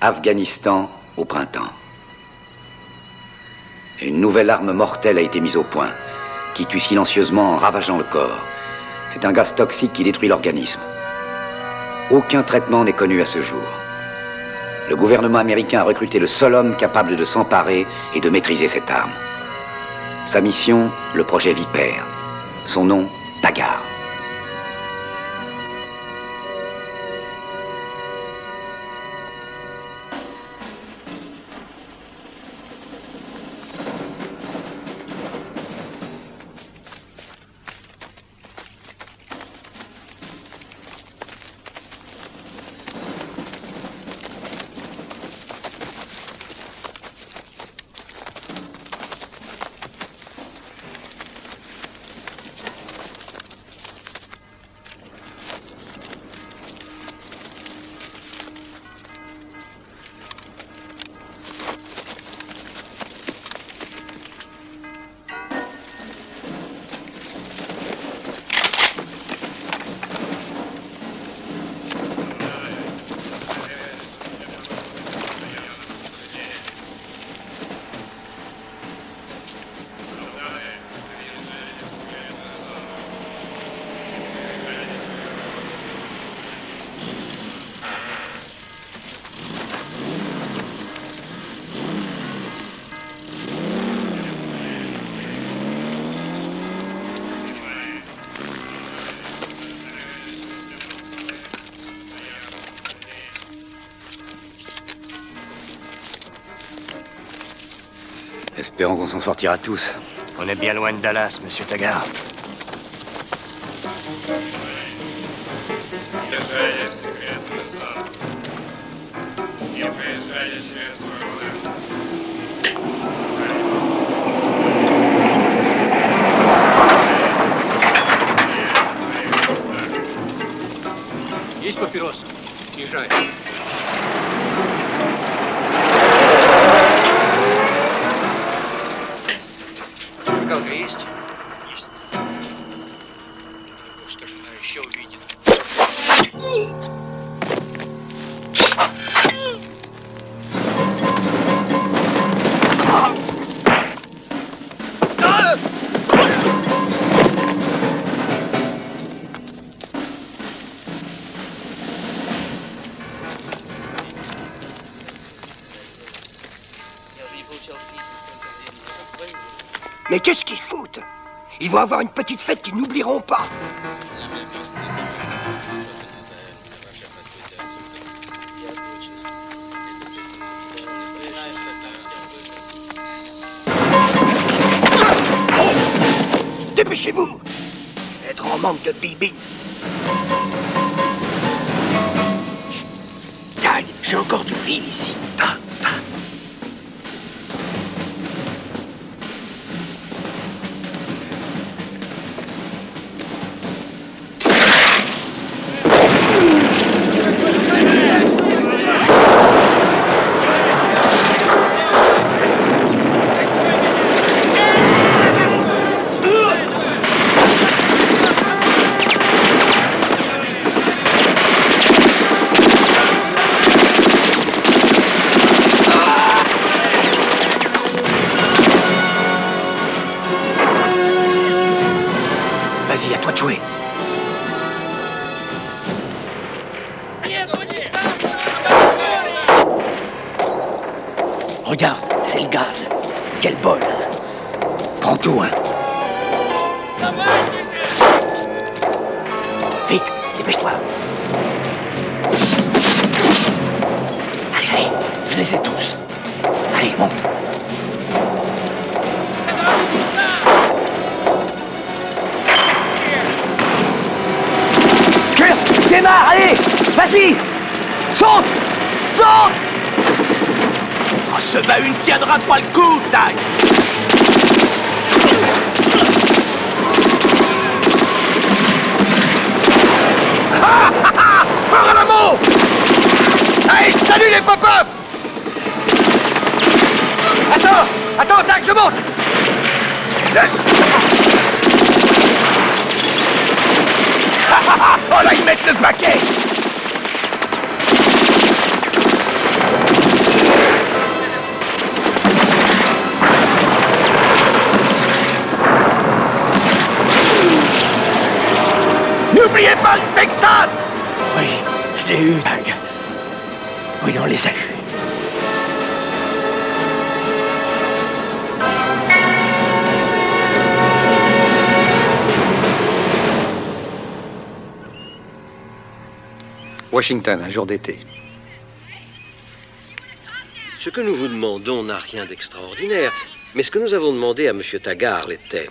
Afghanistan au printemps. Une nouvelle arme mortelle a été mise au point, qui tue silencieusement en ravageant le corps. C'est un gaz toxique qui détruit l'organisme. Aucun traitement n'est connu à ce jour. Le gouvernement américain a recruté le seul homme capable de s'emparer et de maîtriser cette arme. Sa mission, le projet Vipère. Son nom, Taggart. Espérons qu'on s'en sortira tous. On est bien loin de Dallas, monsieur Taggart. Есть папиросы? Езжай. Зажигалка есть? Есть. Что же она еще увидит? Mais qu'est-ce qu'ils foutent? Ils vont avoir une petite fête qu'ils n'oublieront pas. Dépêchez-vous! Être en manque de bibine. Tag, j'ai encore du fil ici. Vas-y, à toi de jouer. Regarde, c'est le gaz. Quel bol. Prends tout, hein. Vite, dépêche-toi. Allez, allez, je les ai tous. Allez, monte. Démarre, allez! Vas-y! Saute! Saute! Oh, ce bahut ne tiendra pas le coup, Tag! Fort à l'amour! Allez, salut les pop-up! Attends, Tag, je monte! Oh là, ils mettent le paquet! N'oubliez pas le Texas! Oui, je l'ai eu, Doug. Oui, on les a eus. Washington, un jour d'été. Ce que nous vous demandons n'a rien d'extraordinaire, mais ce que nous avons demandé à M. Taggart l'était.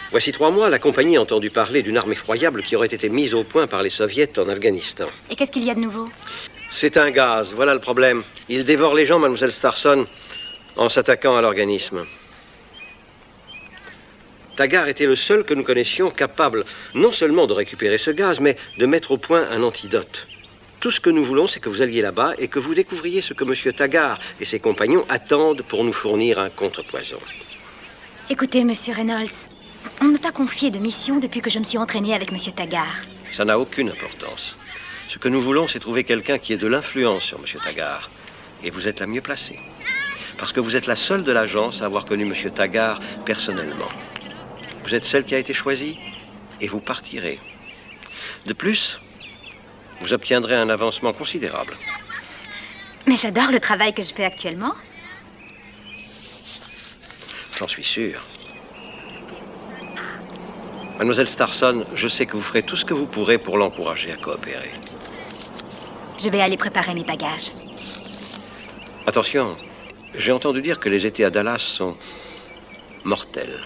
Voici 3 mois, la compagnie a entendu parler d'une arme effroyable qui aurait été mise au point par les soviets en Afghanistan. Et qu'est-ce qu'il y a de nouveau? C'est un gaz, voilà le problème. Il dévore les gens, mademoiselle Starson, en s'attaquant à l'organisme. Taggart était le seul que nous connaissions capable non seulement de récupérer ce gaz, mais de mettre au point un antidote. Tout ce que nous voulons, c'est que vous alliez là-bas et que vous découvriez ce que M. Taggart et ses compagnons attendent pour nous fournir un contrepoison. Écoutez, Monsieur Reynolds, on ne m'a pas confié de mission depuis que je me suis entraînée avec Monsieur Taggart. Ça n'a aucune importance. Ce que nous voulons, c'est trouver quelqu'un qui ait de l'influence sur M. Taggart. Et vous êtes la mieux placée. Parce que vous êtes la seule de l'agence à avoir connu M. Taggart personnellement. Vous êtes celle qui a été choisie et vous partirez. De plus, vous obtiendrez un avancement considérable. Mais j'adore le travail que je fais actuellement. J'en suis sûr. Mademoiselle Starson, je sais que vous ferez tout ce que vous pourrez pour l'encourager à coopérer. Je vais aller préparer mes bagages. Attention, j'ai entendu dire que les étés à Dallas sont mortels.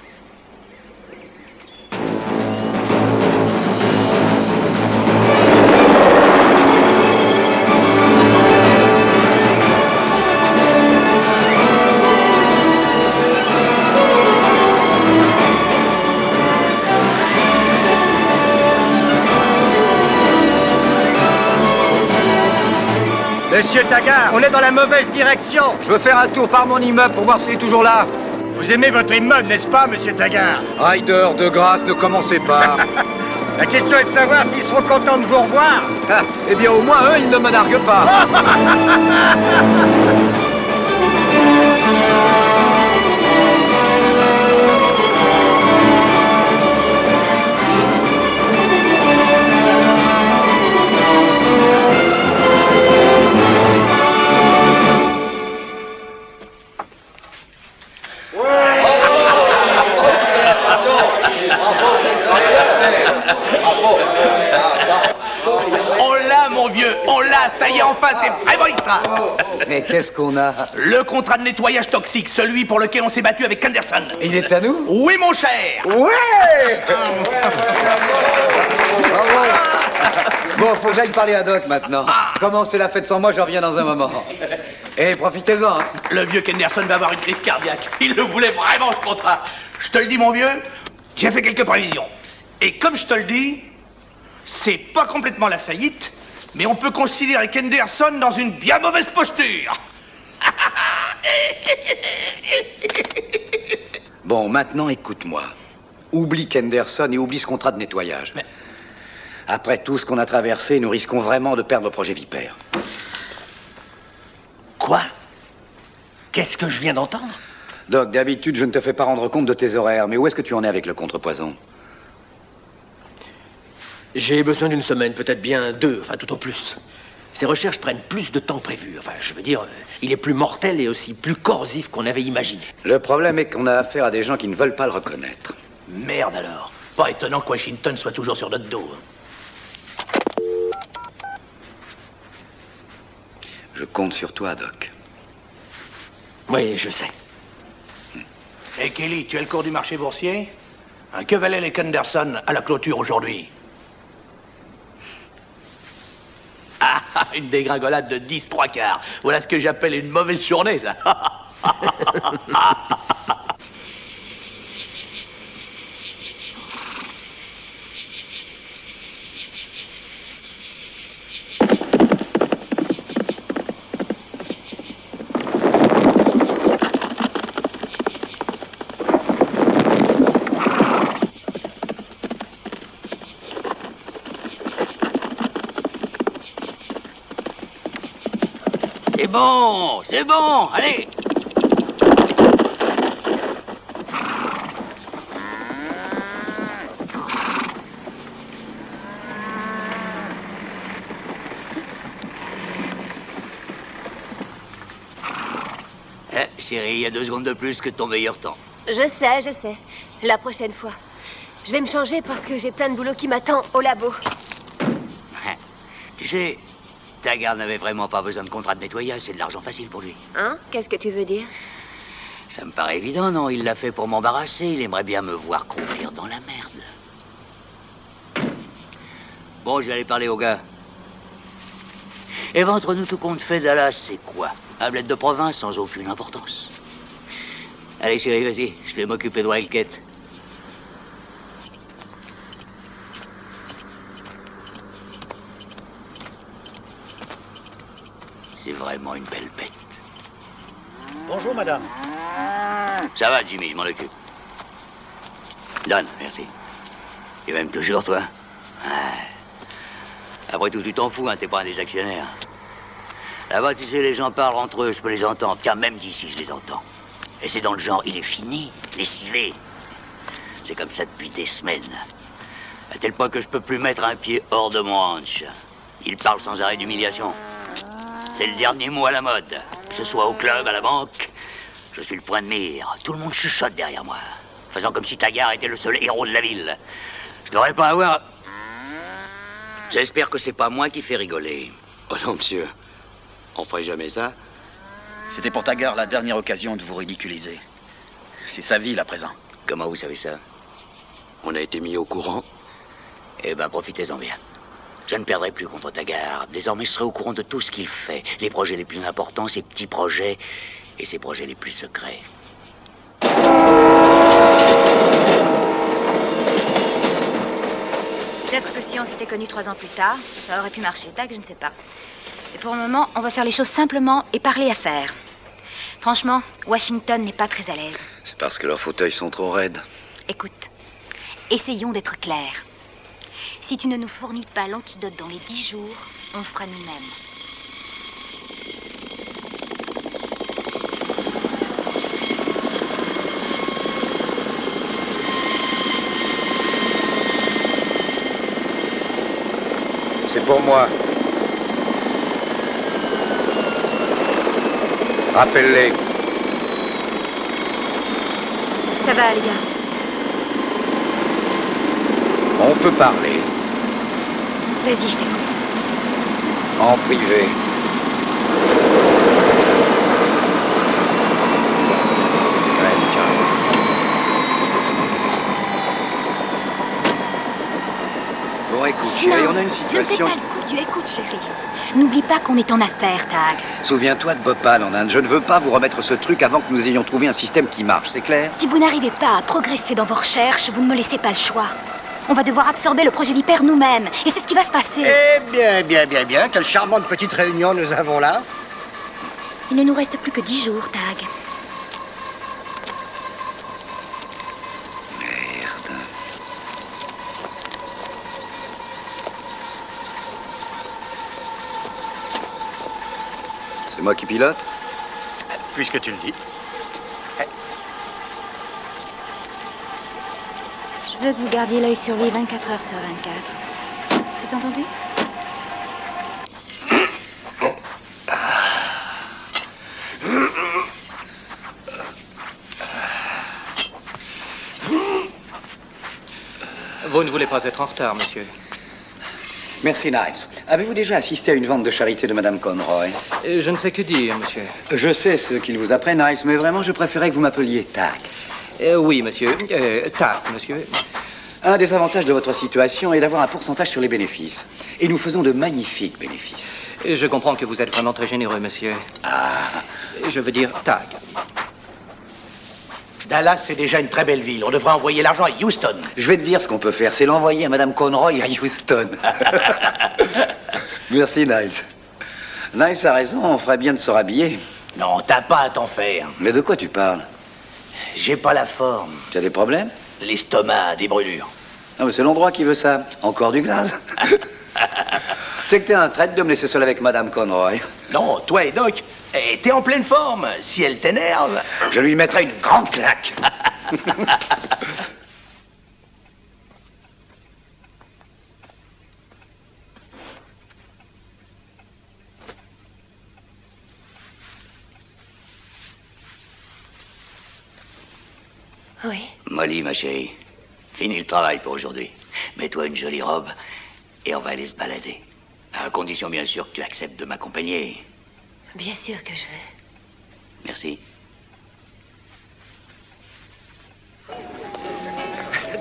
Monsieur Taggart, on est dans la mauvaise direction. Je veux faire un tour par mon immeuble pour voir s'il est toujours là. Vous aimez votre immeuble, n'est-ce pas, Monsieur Taggart? Ryder, de grâce, ne commencez pas. La question est de savoir s'ils seront contents de vous revoir. Ah, eh bien, au moins, eux, ils ne me narguent pas. On l'a, mon vieux, on l'a, ça y est, enfin, c'est vraiment extra. Mais qu'est-ce qu'on a? Le contrat de nettoyage toxique, celui pour lequel on s'est battu avec Henderson. Il est à nous? Oui, mon cher. Ouais! Bon, faut que j'aille parler à Doc maintenant. Comment c'est la fête sans moi, je reviens dans un moment. Et profitez-en. Hein. Le vieux Henderson va avoir une crise cardiaque. Il le voulait vraiment, ce contrat. Je te le dis, mon vieux, j'ai fait quelques prévisions. Et comme je te le dis, c'est pas complètement la faillite, mais on peut considérer qu'Henderson dans une bien mauvaise posture. Bon, maintenant, écoute-moi. Oublie qu'Henderson et oublie ce contrat de nettoyage. Mais... Après tout ce qu'on a traversé, nous risquons vraiment de perdre le projet Vipère. Quoi? Qu'est-ce que je viens d'entendre? Doc, d'habitude, je ne te fais pas rendre compte de tes horaires, mais où est-ce que tu en es avec le contrepoison? J'ai besoin d'une semaine, peut-être bien 2, enfin tout au plus. Ces recherches prennent plus de temps prévu. Enfin, je veux dire, il est plus mortel et aussi plus corrosif qu'on avait imaginé. Le problème est qu'on a affaire à des gens qui ne veulent pas le reconnaître. Merde alors. Pas étonnant que Washington soit toujours sur notre dos. Je compte sur toi, Doc. Oui, je sais. Hé, Kelly, tu es le cours du marché boursier? Que valaient les Henderson à la clôture aujourd'hui? Ah, une dégringolade de 10 3/4. Voilà ce que j'appelle une mauvaise journée, ça. C'est bon, allez. Eh, chérie, il y a 2 secondes de plus que ton meilleur temps. Je sais. La prochaine fois. Je vais me changer parce que j'ai plein de boulot qui m'attend au labo. Tu sais, Taggart n'avait vraiment pas besoin de contrat de nettoyage, c'est de l'argent facile pour lui. Hein? Qu'est-ce que tu veux dire? Ça me paraît évident, non? Il l'a fait pour m'embarrasser, il aimerait bien me voir croupir dans la merde. Bon, je vais aller parler au gars. Et ben, entre nous, tout compte fait, Dallas, c'est quoi? Un bled de province sans aucune importance. Allez, chérie, vas-y, je vais m'occuper de Wildcat. C'est vraiment une belle bête. Bonjour, madame. Ça va, Jimmy, je m'en occupe. Donne, merci. Et même toujours, toi? Ouais. Après tout, tu t'en fous, hein, t'es pas un des actionnaires. Là-bas, tu sais, les gens parlent entre eux, je peux les entendre. Tiens, même d'ici, je les entends. Et c'est dans le genre, il est fini, lessivé. C'est comme ça depuis des semaines. À tel point que je peux plus mettre un pied hors de mon ranch. Il parle sans arrêt d'humiliation. C'est le dernier mot à la mode. Que ce soit au club, à la banque, je suis le point de mire. Tout le monde chuchote derrière moi, faisant comme si Taggart était le seul héros de la ville. Je devrais pas avoir... J'espère que c'est pas moi qui fais rigoler. Oh non, monsieur. On ferait jamais ça. C'était pour Taggart la dernière occasion de vous ridiculiser. C'est sa ville à présent. Comment vous savez ça? On a été mis au courant. Eh ben, profitez-en bien. Je ne perdrai plus contre Taggart. Désormais, je serai au courant de tout ce qu'il fait. Les projets les plus importants, ses petits projets et ses projets les plus secrets. Peut-être que si on s'était connus 3 ans plus tard, ça aurait pu marcher. Tac, je ne sais pas. Et pour le moment, on va faire les choses simplement et parler affaires. Franchement, Washington n'est pas très à l'aise. C'est parce que leurs fauteuils sont trop raides. Écoute, essayons d'être clairs. Si tu ne nous fournis pas l'antidote dans les 10 jours, on le fera nous-mêmes. C'est pour moi. Rappelle-les. Ça va, les gars. On peut parler. Vas-y, je t'écoute. En privé. Bon, écoute, chérie, on a une situation... Ne fais pas le coup du écoute, chérie. N'oublie pas qu'on est en affaires, Tag. Souviens-toi de Bhopal en Inde. Je ne veux pas vous remettre ce truc avant que nous ayons trouvé un système qui marche, c'est clair? Si vous n'arrivez pas à progresser dans vos recherches, vous ne me laissez pas le choix. On va devoir absorber le projet Viper nous-mêmes. Et c'est ce qui va se passer. Eh bien. Quelle charmante petite réunion nous avons là. Il ne nous reste plus que 10 jours, Tag. Merde. C'est moi qui pilote? Puisque tu le dis. Je veux que vous gardiez l'œil sur lui 24 heures sur 24. C'est entendu? Vous ne voulez pas être en retard, monsieur. Merci, Niles. Avez-vous déjà assisté à une vente de charité de Madame Conroy? Je ne sais que dire, monsieur. Je sais ce qu'il vous apprend, Niles, mais vraiment, je préférais que vous m'appeliez Tac. Oui, monsieur. Tac, monsieur. Un des avantages de votre situation est d'avoir un pourcentage sur les bénéfices. Et nous faisons de magnifiques bénéfices. Je comprends que vous êtes vraiment très généreux, monsieur. Ah. Je veux dire, Tac. Dallas, c'est déjà une très belle ville. On devrait envoyer l'argent à Houston. Je vais te dire ce qu'on peut faire, c'est l'envoyer à Madame Conroy à Houston. Merci, Niles. Niles a raison, on ferait bien de se rhabiller. Non, t'as pas à t'en faire. Mais de quoi tu parles? J'ai pas la forme. Tu as des problèmes? L'estomac, des brûlures. Ah, mais c'est l'endroit qui veut ça. Encore du gaz. Tu sais que t'es un traître de me laisser seul avec Madame Conroy. Non, toi et Doc, t'es en pleine forme. Si elle t'énerve... Je lui mettrai une grande claque. Oui. Molly, ma chérie, fini le travail pour aujourd'hui. Mets-toi une jolie robe et on va aller se balader. À condition, bien sûr, que tu acceptes de m'accompagner. Bien sûr que je veux. Merci.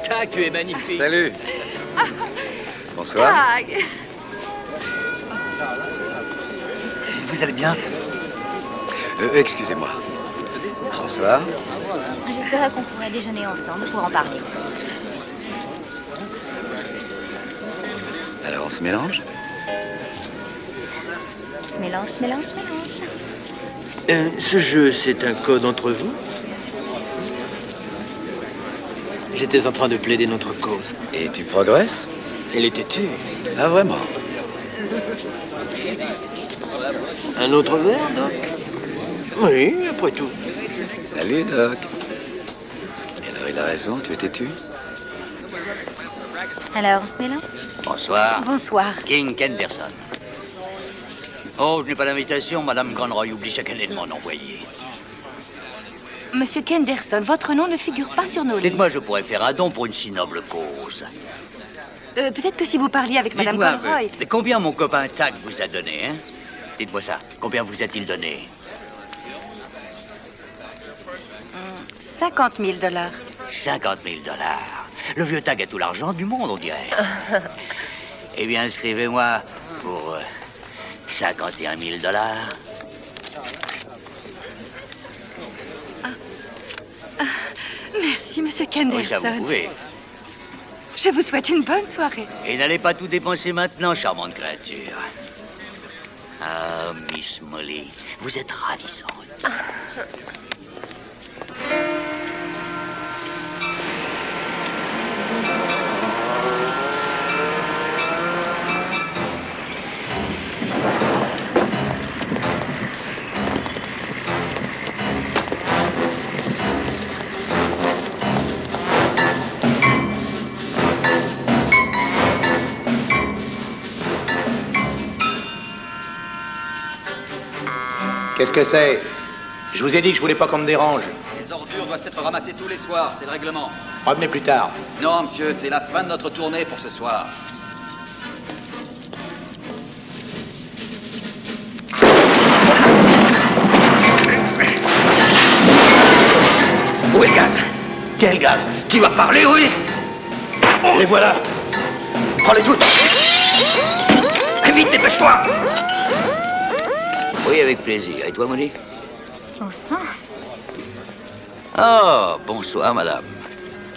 Tac, tu es magnifique. Salut. Bonsoir. Tag. Vous allez bien? Excusez-moi. Bonsoir. J'espérais qu'on pourrait déjeuner ensemble pour en parler. Alors, on se mélange? Se mélange, se mélange, se mélange. Ce jeu, c'est un code entre vous? J'étais en train de plaider notre cause. Et tu progresses? Elle était tue. Ah, vraiment? Un autre verre, Doc? Oui, après tout. Salut, Doc. Et alors, il a raison, tu étais tu? Alors, on se mélange? Bonsoir. Bonsoir. King Kenderson. Oh, je n'ai pas d'invitation. Madame Conroy oublie chaque année de m'en envoyer. Monsieur Kenderson, votre nom ne figure pas sur nos listes. Dites-moi, je pourrais faire un don pour une si noble cause. Peut-être que si vous parliez avec Madame Dites-moi un Conroy... peu, mais combien mon copain Tac vous a donné, hein? Dites-moi ça. Combien vous a-t-il donné? 50 000 $. 50 000 $. Le vieux Tag a tout l'argent du monde, on dirait. Eh bien, inscrivez-moi pour 51 000 $. Merci, Monsieur Kenderson. Oui, ça vous pouvez. Je vous souhaite une bonne soirée. Et n'allez pas tout dépenser maintenant, charmante créature. Ah, Miss Molly, vous êtes ravissante. Qu'est-ce que c'est? Je vous ai dit que je voulais pas qu'on me dérange. Les ordures doivent être ramassées tous les soirs, c'est le règlement. Revenez plus tard. Non, monsieur, c'est la fin de notre tournée pour ce soir. Où est le gaz? Quel gaz? Tu vas parler, oui? Les voilà. Prends-les toutes. Vite, dépêche-toi. Oui, avec plaisir. Et toi, Molly? Au sein. Oh, bonsoir, madame.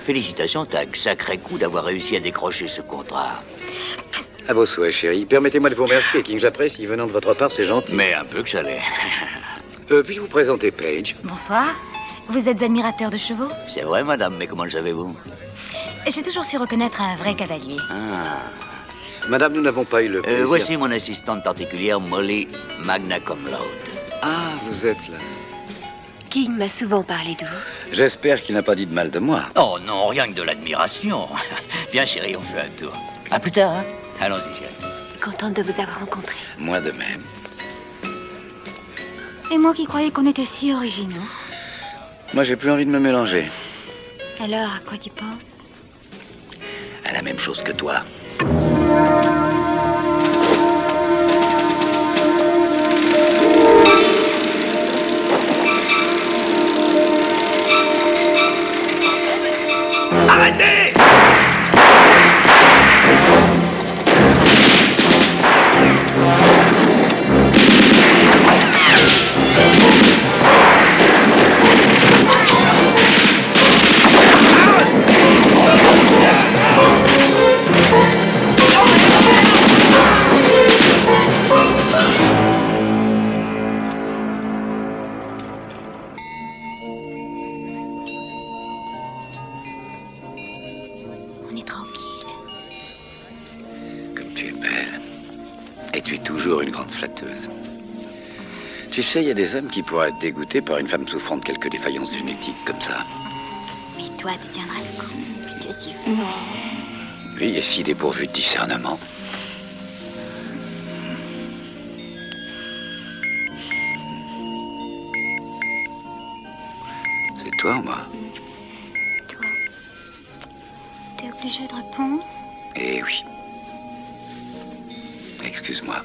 Félicitations, Tag. Sacré coup d'avoir réussi à décrocher ce contrat. À vos souhaits, chérie. Permettez-moi de vous remercier, King. J'apprécie. Venant de votre part, c'est gentil. Mais un peu que ça l'est. Puis-je vous présenter Paige? Bonsoir. Vous êtes admirateur de chevaux? C'est vrai, madame, mais comment le savez-vous? J'ai toujours su reconnaître un vrai cavalier. Ah. Madame, nous n'avons pas eu le plaisir. Voici mon assistante particulière, Molly Magna Cum Laude. Ah, vous êtes là. King m'a souvent parlé de vous. J'espère qu'il n'a pas dit de mal de moi. Oh non, rien que de l'admiration. Viens, chérie, on fait un tour. À plus tard, hein? Allons-y, chérie. Contente de vous avoir rencontré. Moi de même. Et moi qui croyais qu'on était si originaux. Moi, j'ai plus envie de me mélanger. Alors, à quoi tu penses? À la même chose que toi. Arrêtez! On est tranquille. Comme tu es belle. Et tu es toujours une grande flatteuse. Tu sais, il y a des hommes qui pourraient être dégoûtés par une femme souffrant de quelques défaillances génétiques comme ça. Mais toi, tu tiendras le coup. Tu es si fou. Oui, et si dépourvu de discernement. C'est toi ou moi? obligé de répondre? Eh oui. Excuse-moi.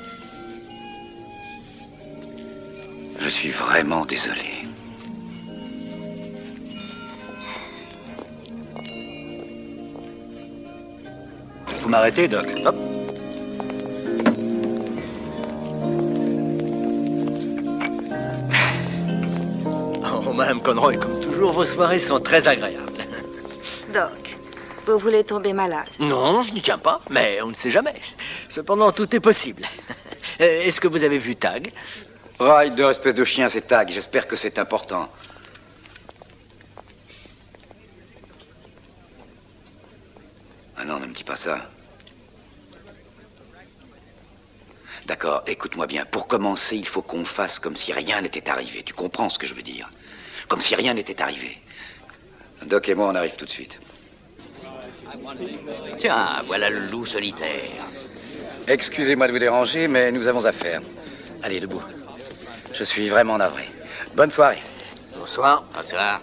Je suis vraiment désolé. Vous m'arrêtez, Doc? Hop. Oh, Madame Conroy, comme toujours, vos soirées sont très agréables. Doc, vous voulez tomber malade? Non, je n'y tiens pas, mais on ne sait jamais. Cependant, tout est possible. Est-ce que vous avez vu Tag? Ryder, espèce de chien, c'est Tag. J'espère que c'est important. Ah non, ne me dis pas ça. D'accord, écoute-moi bien. Pour commencer, il faut qu'on fasse comme si rien n'était arrivé. Tu comprends ce que je veux dire? Comme si rien n'était arrivé. Doc et moi, on arrive tout de suite. Tiens, voilà le loup solitaire. Excusez-moi de vous déranger, mais nous avons affaire. Allez, debout. Je suis vraiment navré. Bonne soirée. Bonsoir. Bonsoir.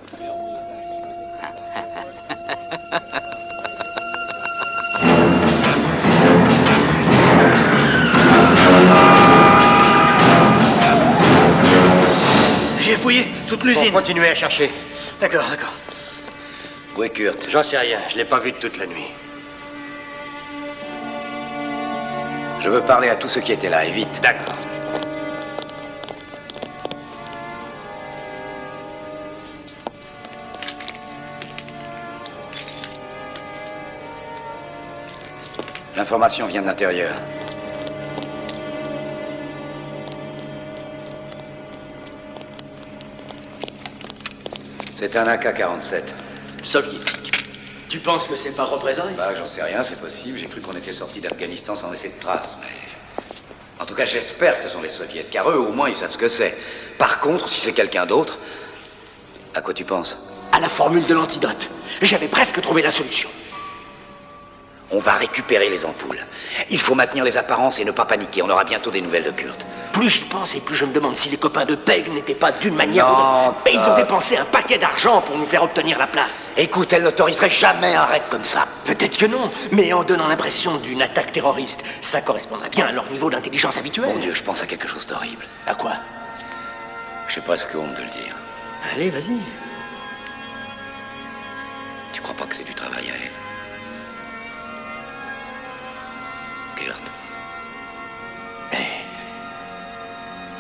J'ai fouillé toute l'usine. Continuez à chercher. D'accord, d'accord. Où est Kurt? J'en sais rien, je l'ai pas vu de toute la nuit. Je veux parler à tous ceux qui étaient là, et vite. D'accord. L'information vient de l'intérieur. C'est un AK-47. Soviétique. Tu penses que c'est pas représailles? Bah, j'en sais rien, c'est possible. J'ai cru qu'on était sorti d'Afghanistan sans laisser de traces, mais... En tout cas, j'espère que ce sont les soviets, car eux, au moins, ils savent ce que c'est. Par contre, si c'est quelqu'un d'autre... À quoi tu penses? À la formule de l'antidote. J'avais presque trouvé la solution. On va récupérer les ampoules. Il faut maintenir les apparences et ne pas paniquer. On aura bientôt des nouvelles de Kurt. Plus j'y pense et plus je me demande si les copains de Peg n'étaient pas d'une manière Non, ou d'une autre. Mais ils ont Todd. dépensé un paquet d'argent pour nous faire obtenir la place. Écoute, elle n'autoriserait jamais un raid comme ça. Peut-être que non, mais en donnant l'impression d'une attaque terroriste, ça correspondrait bien à leur niveau d'intelligence habituel. Mon Dieu, je pense à quelque chose d'horrible. À quoi? J'ai presque honte de le dire. Allez, vas-y. Tu crois pas que c'est du travail à elle? Kurt.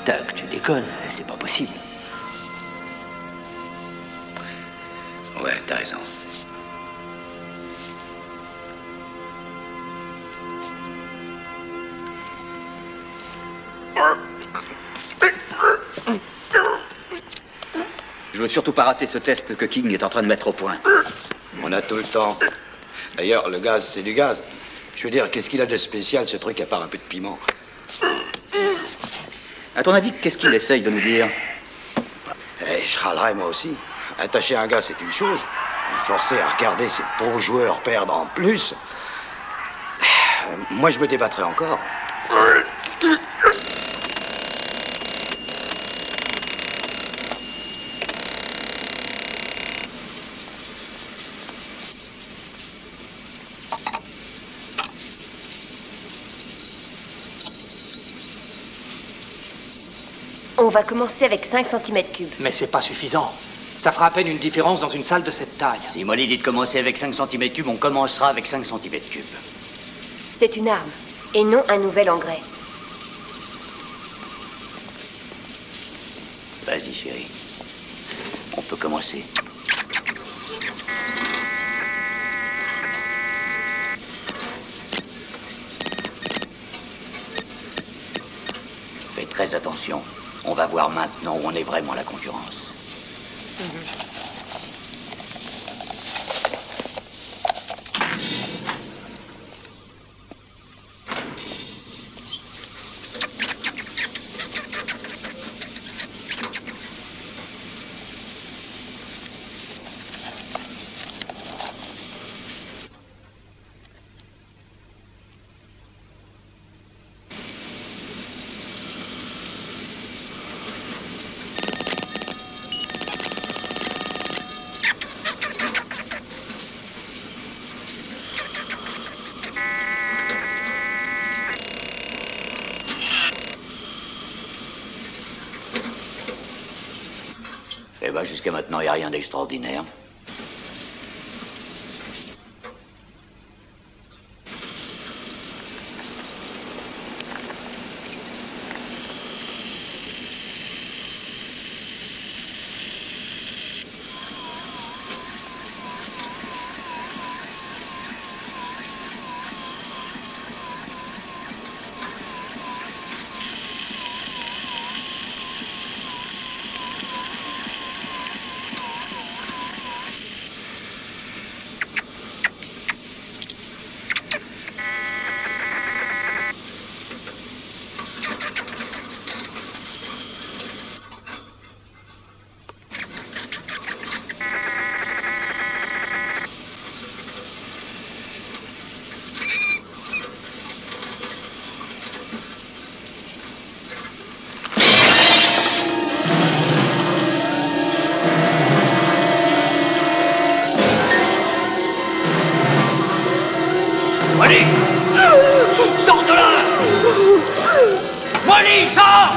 Tac, tu déconnes, c'est pas possible. Ouais, t'as raison. Je veux surtout pas rater ce test que King est en train de mettre au point. On a tout le temps. D'ailleurs, le gaz, c'est du gaz. Je veux dire, qu'est-ce qu'il a de spécial, ce truc, à part un peu de piment? À ton avis, qu'est-ce qu'il essaye de nous dire? Je râlerais, moi aussi. Attacher un gars, c'est une chose. Le forcer à regarder ces pauvres joueurs perdre en plus... Moi, je me débattrais encore. On va commencer avec 5 cm3. Mais c'est pas suffisant. Ça fera à peine une différence dans une salle de cette taille. Si Molly dit de commencer avec 5 cm3, on commencera avec 5 cm3. C'est une arme, et non un nouvel engrais. Vas-y, chérie. On peut commencer. Fais très attention. On va voir maintenant où on est vraiment la concurrence. Eh ben, jusqu'à maintenant, il n'y a rien d'extraordinaire. Molly! Sors de là! Molly, sors!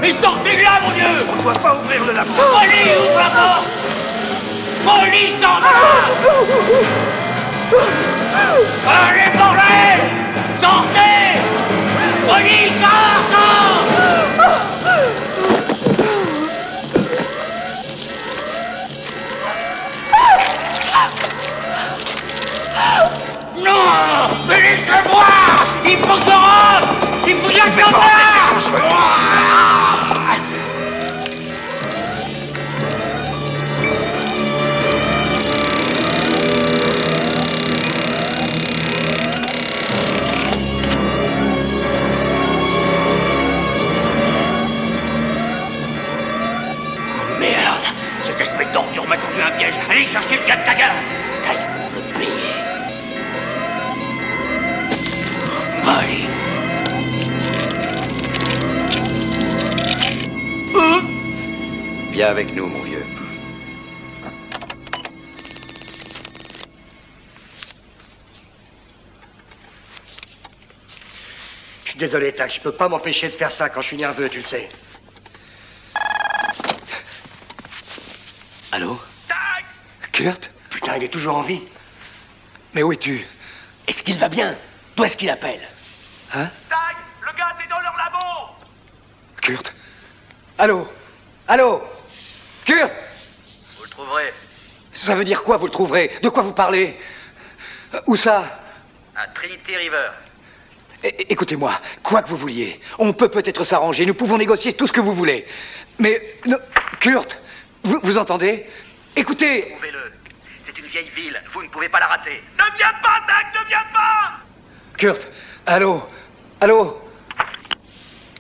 Mais sortez de là, mon Dieu! On ne doit pas ouvrir le labo. Molly, ouvre la porte! Molly, sors de là! Allez, bordel! Sortez! Molly, sors! Non! Mais laissez-moi! Il faut que je rentre! Il faut que je rentre! Merde! Cette espèce d'ordure m'a tendu un piège! Allez chercher le gars de ta gueule! Ça, il faut le payer! Molly! Viens avec nous, mon vieux. Je suis désolé, Tac, je peux pas m'empêcher de faire ça quand je suis nerveux, tu le sais. Allô? Kurt? Putain, il est toujours en vie. Mais où es-tu? Est-ce qu'il va bien? D'où est-ce qu'il appelle? Hein? Tag! Le gaz est dans leur labo! Kurt? Allô? Allô? Kurt? Vous le trouverez Ça veut dire quoi, vous le trouverez? De quoi vous parlez? Où ça? à Trinity River. Écoutez-moi, quoi que vous vouliez, on peut peut-être s'arranger, nous pouvons négocier tout ce que vous voulez. Mais... Kurt, vous entendez? Écoutez... Trouvez-le. C'est une vieille ville, vous ne pouvez pas la rater. Ne viens pas, Tag! Ne viens pas! Kurt, allô? Allô?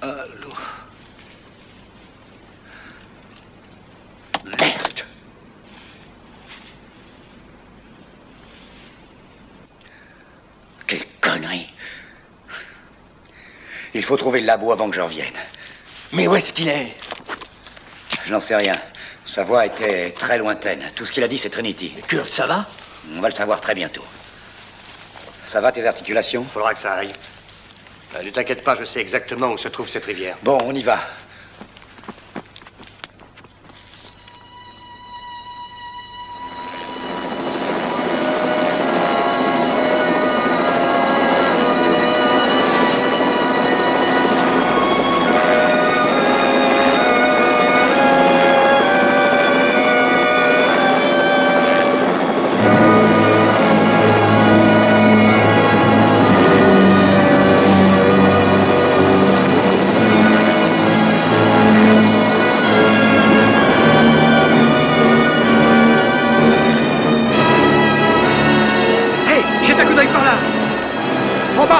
Allô? Merde! Quelle connerie! Il faut trouver le labo avant que je revienne. Mais où est-ce qu'il est? Je n'en sais rien. Sa voix était très lointaine. Tout ce qu'il a dit, c'est Trinity. Kurt, ça va? On va le savoir très bientôt. Ça va, tes articulations? Faudra que ça aille. Ne t'inquiète pas, je sais exactement où se trouve cette rivière. Bon, on y va.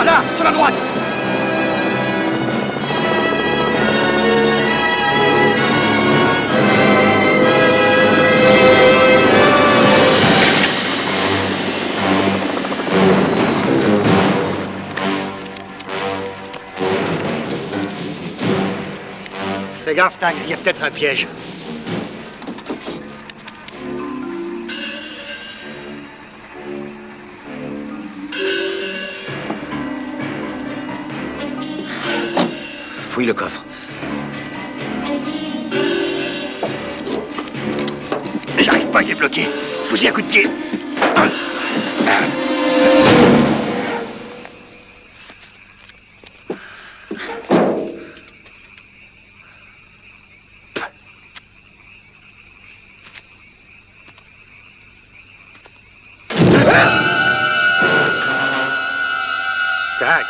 Là, sur la droite. Fais gaffe, Tag, il y a peut-être un piège. Fouille le coffre. J'arrive pas, il est bloqué. Fous-y un coup de pied. Tac.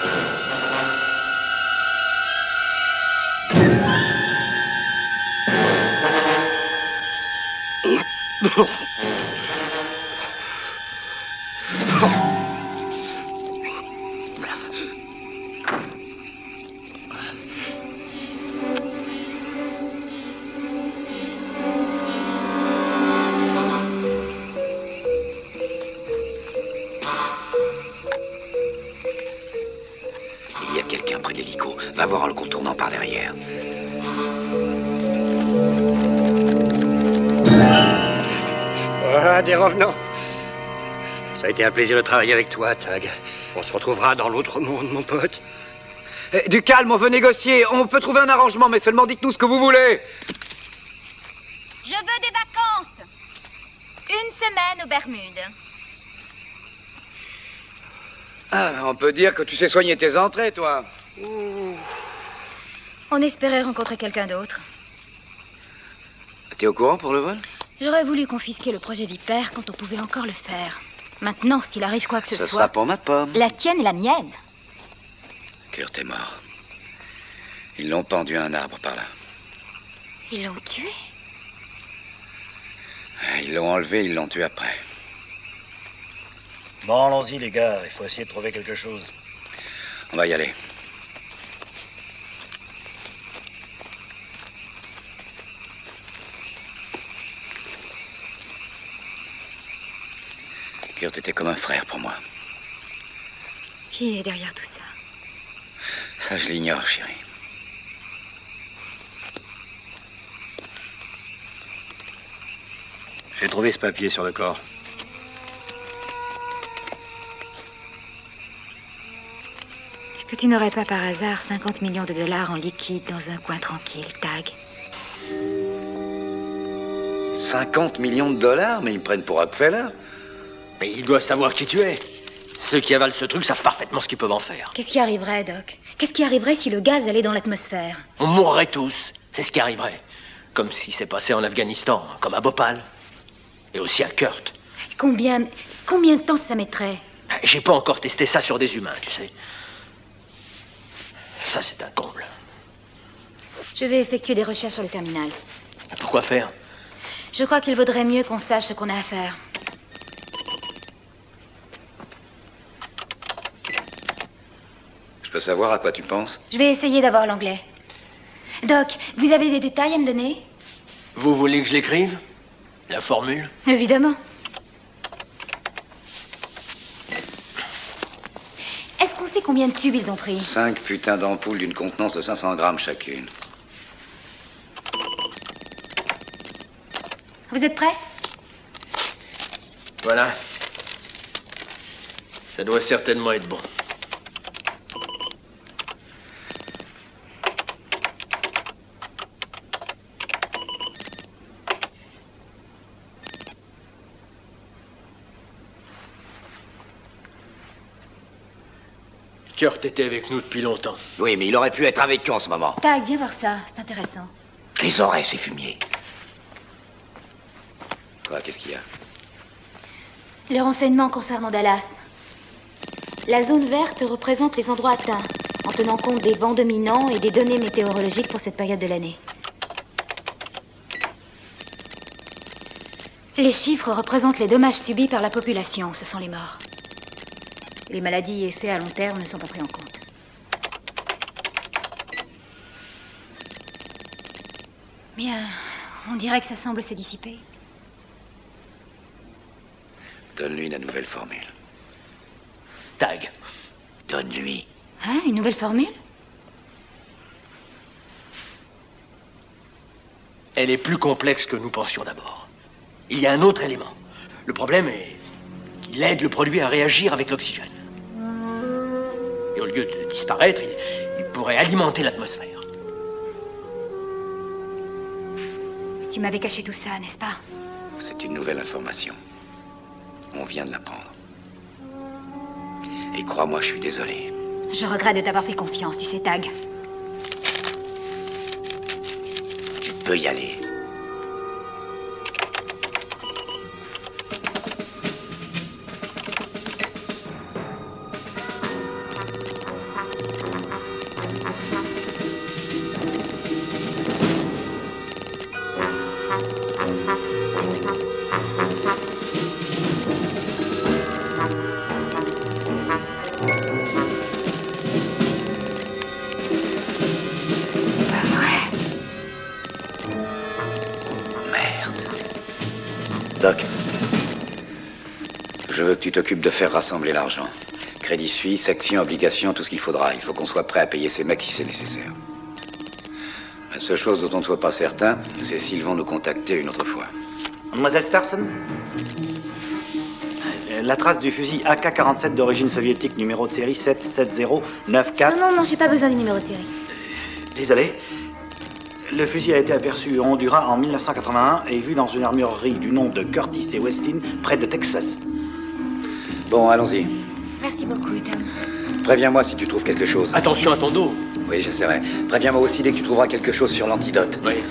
Il y a quelqu'un près de l'hélico. Va voir en le contournant par derrière. Ah, des revenants. Ça a été un plaisir de travailler avec toi, Tug. On se retrouvera dans l'autre monde, mon pote. Du calme, on veut négocier. On peut trouver un arrangement, mais seulement dites-nous ce que vous voulez. Je veux des vacances. Une semaine aux Bermudes. Ah, on peut dire que tu sais soigner tes entrées, toi. On espérait rencontrer quelqu'un d'autre. T'es au courant pour le vol? J'aurais voulu confisquer le projet Vipère quand on pouvait encore le faire. Maintenant, s'il arrive quoi que ce Ça soit... sera pour ma pomme. La tienne et la mienne. Kurt est mort. Ils l'ont pendu à un arbre par là. Ils l'ont tué? Ils l'ont enlevé, ils l'ont tué après. Bon, allons-y, les gars. Il faut essayer de trouver quelque chose. On va y aller. Kurt était comme un frère pour moi. Qui est derrière tout ça? Ça, je l'ignore, chérie. J'ai trouvé ce papier sur le corps. Est-ce que tu n'aurais pas par hasard 50 millions de dollars en liquide dans un coin tranquille, Tag? 50 millions de dollars? Mais ils me prennent pour Rockefeller. Mais ils doivent savoir qui tu es. Ceux qui avalent ce truc savent parfaitement ce qu'ils peuvent en faire. Qu'est-ce qui arriverait, Doc? Qu'est-ce qui arriverait si le gaz allait dans l'atmosphère? On mourrait tous. C'est ce qui arriverait. Comme ce qui s'est passé en Afghanistan, comme à Bhopal. Et aussi à Kurt. Combien de temps ça mettrait? J'ai pas encore testé ça sur des humains, tu sais. Ça, c'est un comble. Je vais effectuer des recherches sur le terminal. Pourquoi faire? Je crois qu'il vaudrait mieux qu'on sache ce qu'on a à faire. Je peux savoir à quoi tu penses? Je vais essayer d'avoir l'anglais. Doc, vous avez des détails à me donner? Vous voulez que je l'écrive? La formule? Évidemment. Est-ce qu'on sait combien de tubes ils ont pris? 5 putains d'ampoules d'une contenance de 500 grammes chacune. Vous êtes prêts? Voilà. Ça doit certainement être bon. Kurt était avec nous depuis longtemps. Oui, mais il aurait pu être avec qui en ce moment? Tag, viens voir ça, c'est intéressant. Les oreilles, c'est fumier. Quoi, qu'est-ce qu'il y a? Les renseignements concernant Dallas. La zone verte représente les endroits atteints, en tenant compte des vents dominants et des données météorologiques pour cette période de l'année. Les chiffres représentent les dommages subis par la population, ce sont les morts. Les maladies et effets à long terme ne sont pas pris en compte. Bien, on dirait que ça semble se dissiper. Donne-lui la nouvelle formule. Tag. Donne-lui. Hein, une nouvelle formule? Elle est plus complexe que nous pensions d'abord. Il y a un autre élément. Le problème est qu'il aide le produit à réagir avec l'oxygène. Et au lieu de disparaître, il pourrait alimenter l'atmosphère. Tu m'avais caché tout ça, n'est-ce pas? C'est une nouvelle information. On vient de l'apprendre. Et crois-moi, je suis désolé. Je regrette de t'avoir fait confiance, tu sais, Tag. Tu peux y aller. Doc, je veux que tu t'occupes de faire rassembler l'argent. Crédit Suisse, actions, obligations, tout ce qu'il faudra. Il faut qu'on soit prêt à payer ces mecs si c'est nécessaire. La seule chose dont on ne soit pas certain, c'est s'ils vont nous contacter une autre fois. Mademoiselle Starson, la trace du fusil AK-47 d'origine soviétique, numéro de série 77094... Non, j'ai pas besoin du numéro de série. Désolé. Le fusil a été aperçu au Honduras en 1981 et vu dans une armurerie du nom de Curtis et Westin, près de Texas. Bon, allons-y. Merci beaucoup, Ethan. Préviens-moi si tu trouves quelque chose. Attention à ton dos. Oui, j'essaierai. Préviens-moi aussi dès que tu trouveras quelque chose sur l'antidote. Oui.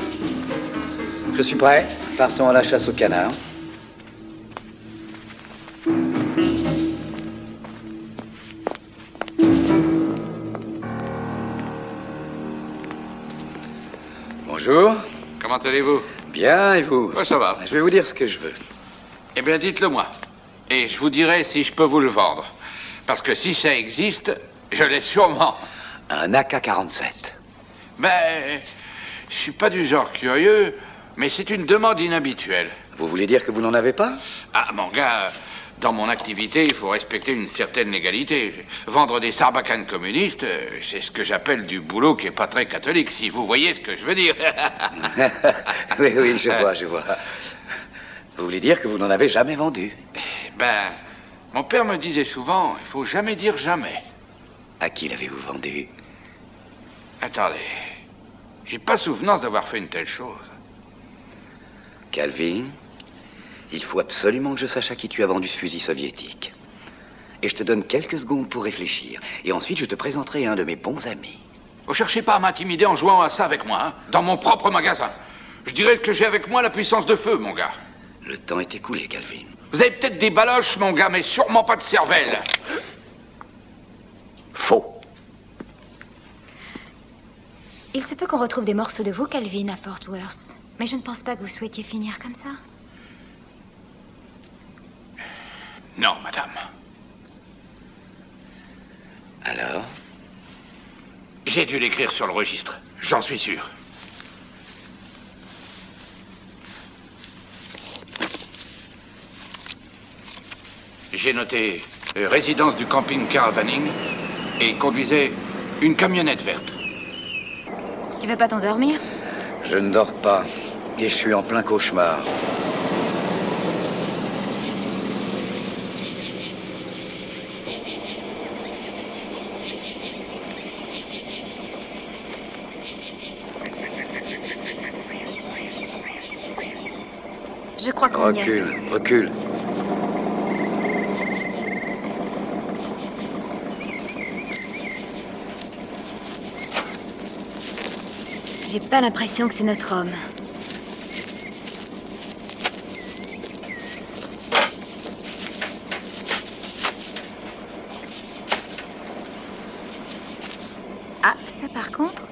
Je suis prêt. Partons à la chasse au canard. Bonjour. Comment allez-vous? Bien, et vous? Oh, ça va. Je vais vous dire ce que je veux. Eh bien, dites-le moi. Et je vous dirai si je peux vous le vendre. Parce que si ça existe, je l'ai sûrement. Un AK-47. Ben, je suis pas du genre curieux, mais c'est une demande inhabituelle. Vous voulez dire que vous n'en avez pas? Ah, mon gars, dans mon activité, il faut respecter une certaine légalité. Vendre des sarbacanes communistes, c'est ce que j'appelle du boulot qui est pas très catholique, si vous voyez ce que je veux dire. Oui, je vois. Vous voulez dire que vous n'en avez jamais vendu? Ben, mon père me disait souvent, il faut jamais dire jamais. À qui l'avez-vous vendu? Attendez, j'ai pas souvenance d'avoir fait une telle chose. Calvin, il faut absolument que je sache à qui tu as vendu ce fusil soviétique. Et je te donne quelques secondes pour réfléchir. Et ensuite, je te présenterai un de mes bons amis. Vous cherchez pas à m'intimider en jouant à ça avec moi, hein, dans mon propre magasin. Je dirais que j'ai avec moi la puissance de feu, mon gars. Le temps est écoulé, Calvin. Vous avez peut-être des baloches, mon gars, mais sûrement pas de cervelle. Faux. Il se peut qu'on retrouve des morceaux de vous, Calvin, à Fort Worth. Mais je ne pense pas que vous souhaitiez finir comme ça. Non, madame. Alors? J'ai dû l'écrire sur le registre, j'en suis sûr. J'ai noté résidence du camping Caravaning et conduisait une camionnette verte. Tu veux pas t'endormir? Je ne dors pas et je suis en plein cauchemar. Je crois qu'on y est. Recule. J'ai pas l'impression que c'est notre homme. Ah, ça par contre?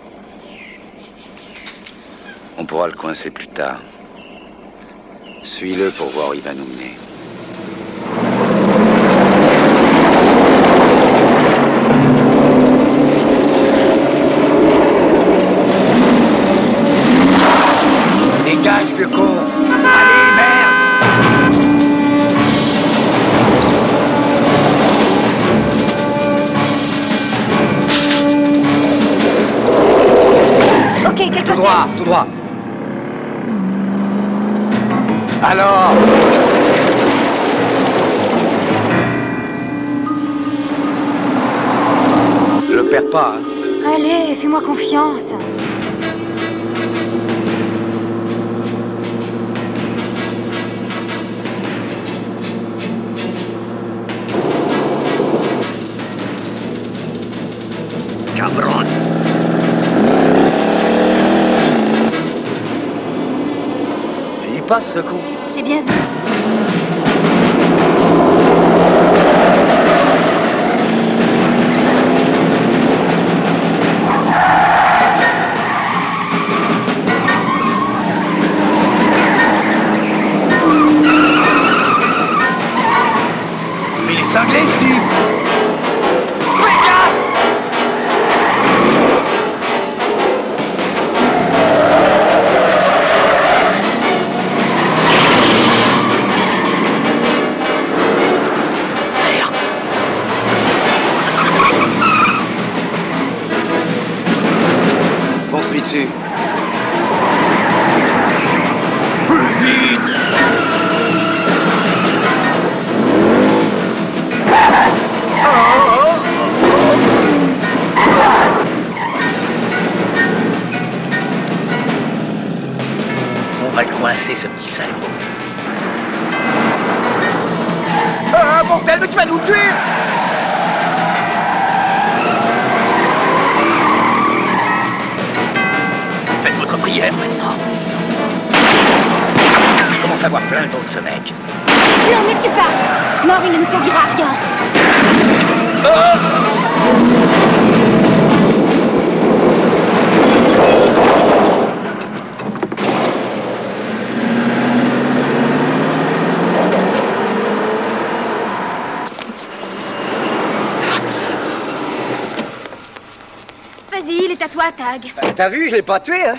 On pourra le coincer plus tard. Suis-le pour voir où il va nous mener. Dégage, vieux con! Allez, merde! Ok, quelqu'un... Tout droit. Alors? Le perds pas, hein? Allez, fais-moi confiance. cabron. Il passe, ce con. J'ai bien vu. Mais il est cinglé, ce type. Fonce-lui dessus. Plus vite. On va le coincer, ce petit salaud. Ah, bordel, mais tu vas nous tuer! Faites votre prière maintenant. Je commence à voir plein d'autres, ce mec. Non, ne le tue pas. Mort, il ne nous servira à rien. Vas-y, il est à toi, Tag. T'as vu, je l'ai pas tué, hein?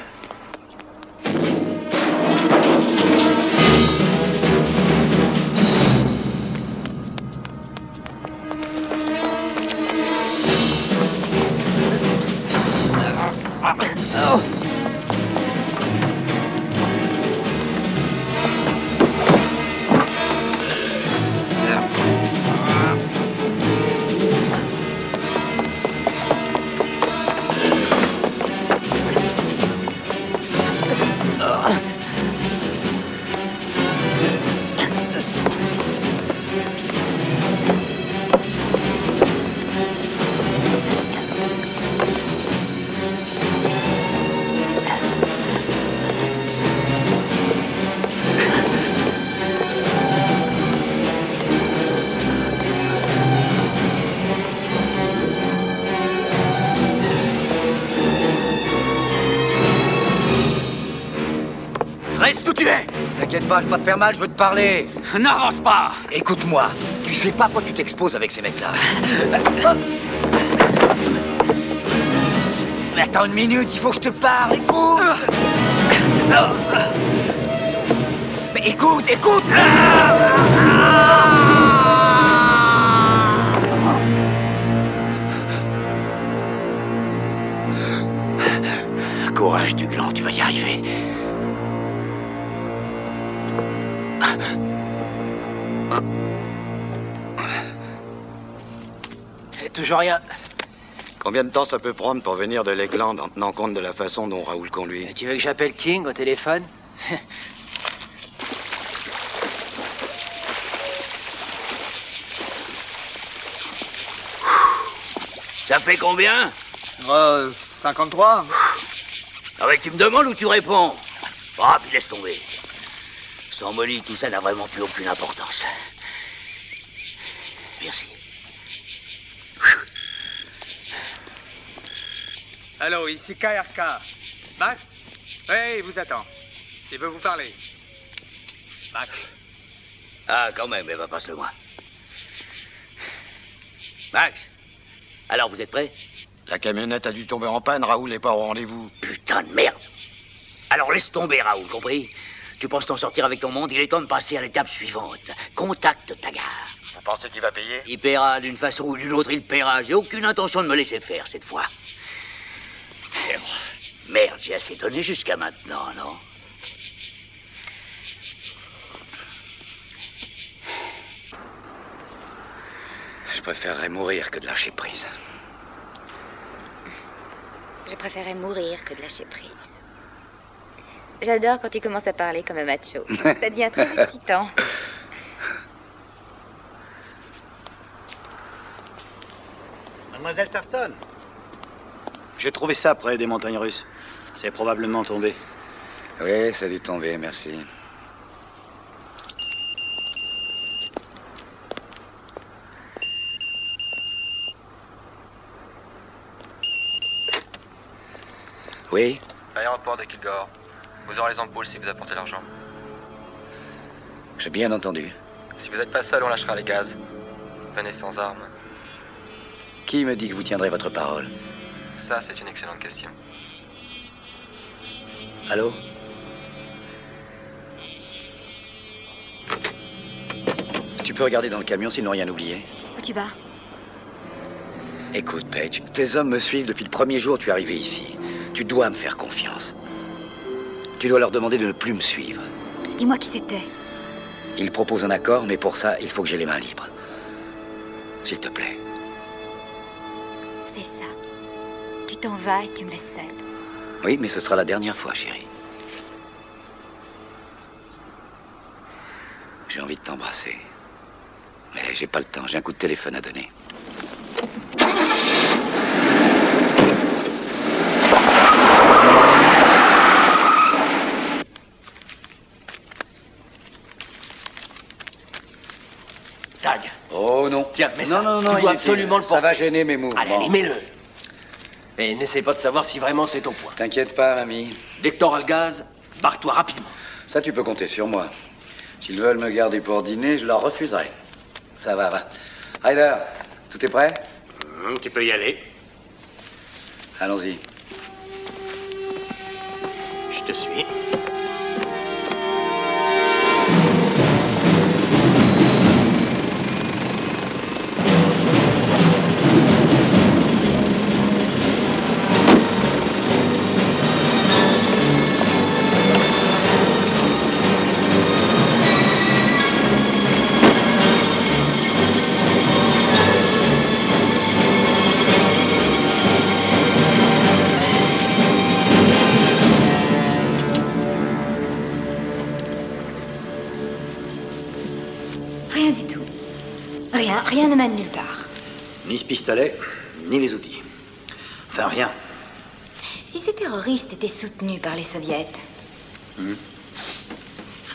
Reste où tu es. T'inquiète pas, je vais pas te faire mal, je veux te parler. N'avance pas. Écoute-moi, tu sais pas quoi tu t'exposes avec ces mecs-là. Mais attends une minute, il faut que je te parle, écoute. Mais écoute, écoute. Courage du gland, tu vas y arriver. Et toujours rien. Combien de temps ça peut prendre pour venir de l'Egland en tenant compte de la façon dont Raoul conduit? Tu veux que j'appelle King au téléphone? Ça fait combien? 53. Ah ouais, tu me demandes ou tu réponds? Ah, puis laisse tomber. Sans Molly, tout ça n'a vraiment plus aucune importance. Merci. Allô, ici KRK. Max? Oui, il vous attend. Il veut vous parler. Max. Ah, quand même, va passe-le-moi. Max? Alors, vous êtes prêts? La camionnette a dû tomber en panne, Raoul n'est pas au rendez-vous. Putain de merde! Alors laisse tomber, Raoul, compris? Tu penses t'en sortir avec ton monde, il est temps de passer à l'étape suivante. Contacte Taggart. Vous pensez qu'il va payer? Il paiera d'une façon ou d'une autre, il paiera. J'ai aucune intention de me laisser faire cette fois. Merde, j'ai assez donné jusqu'à maintenant, non? Je préférerais mourir que de lâcher prise. Je préférais mourir que de lâcher prise. J'adore quand tu commences à parler comme un macho. Ça devient très excitant. Mademoiselle Sarston. J'ai trouvé ça près des montagnes russes. C'est probablement tombé. Oui, ça a dû tomber, merci. Oui? L'aéroport de Kilgore. Vous aurez les ampoules si vous apportez l'argent. J'ai bien entendu. Si vous n'êtes pas seul, on lâchera les gaz. Venez sans armes. Qui me dit que vous tiendrez votre parole? Ça, c'est une excellente question. Allô? Tu peux regarder dans le camion s'ils n'ont rien oublié? Où tu vas? Écoute, Paige, tes hommes me suivent depuis le premier jour où tu es arrivé ici. Tu dois me faire confiance. Tu dois leur demander de ne plus me suivre. Dis-moi qui c'était. Ils proposent un accord, mais pour ça, il faut que j'ai les mains libres. S'il te plaît. C'est ça. Tu t'en vas et tu me laisses seule. Oui, mais ce sera la dernière fois, chérie. J'ai envie de t'embrasser. Mais j'ai pas le temps, j'ai un coup de téléphone à donner. Tag. Oh non. Tiens, mets ça. Non, Tu dois absolument le porter. Ça va gêner mes mouvements. Allez, mets-le. Et n'essaie pas de savoir si vraiment c'est au point. T'inquiète pas, mamie. Dès que t'auras le gaz, barre-toi rapidement. Ça, tu peux compter sur moi. S'ils veulent me garder pour dîner, je leur refuserai. Ça va. Ryder, tout est prêt? Tu peux y aller. Allons-y. Je te suis. Rien du tout. Rien ne mène nulle part. Ni ce pistolet, ni les outils. Enfin, rien. Si ces terroristes étaient soutenus par les soviets,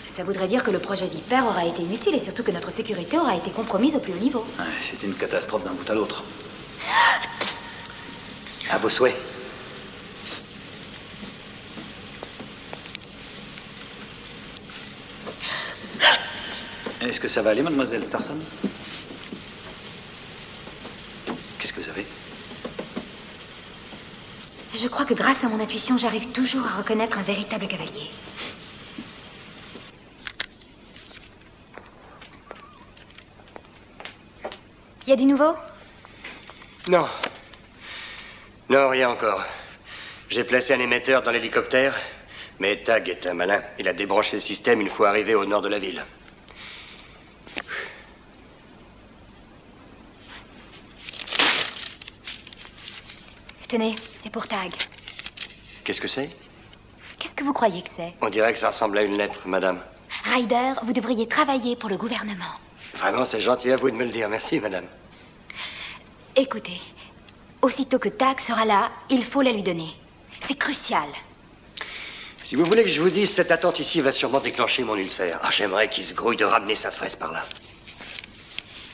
ça voudrait dire que le projet Viper aura été inutile et surtout que notre sécurité aura été compromise au plus haut niveau. Ouais, c'est une catastrophe d'un bout à l'autre. À vos souhaits. Est-ce que ça va aller, mademoiselle Starson? Qu'est-ce que vous avez? Je crois que grâce à mon intuition, j'arrive toujours à reconnaître un véritable cavalier. Y a du nouveau? Non. Non, rien encore. J'ai placé un émetteur dans l'hélicoptère, mais Tag est un malin. Il a débranché le système une fois arrivé au nord de la ville. Tenez, c'est pour Tag. Qu'est-ce que c'est? Qu'est-ce que vous croyez que c'est? On dirait que ça ressemble à une lettre, madame. Ryder, vous devriez travailler pour le gouvernement. Vraiment, c'est gentil à vous de me le dire. Merci, madame. Écoutez, aussitôt que Tag sera là, il faut la lui donner. C'est crucial. Si vous voulez que je vous dise, cette attente ici va sûrement déclencher mon ulcère. Ah, j'aimerais qu'il se grouille de ramener sa fraise par là.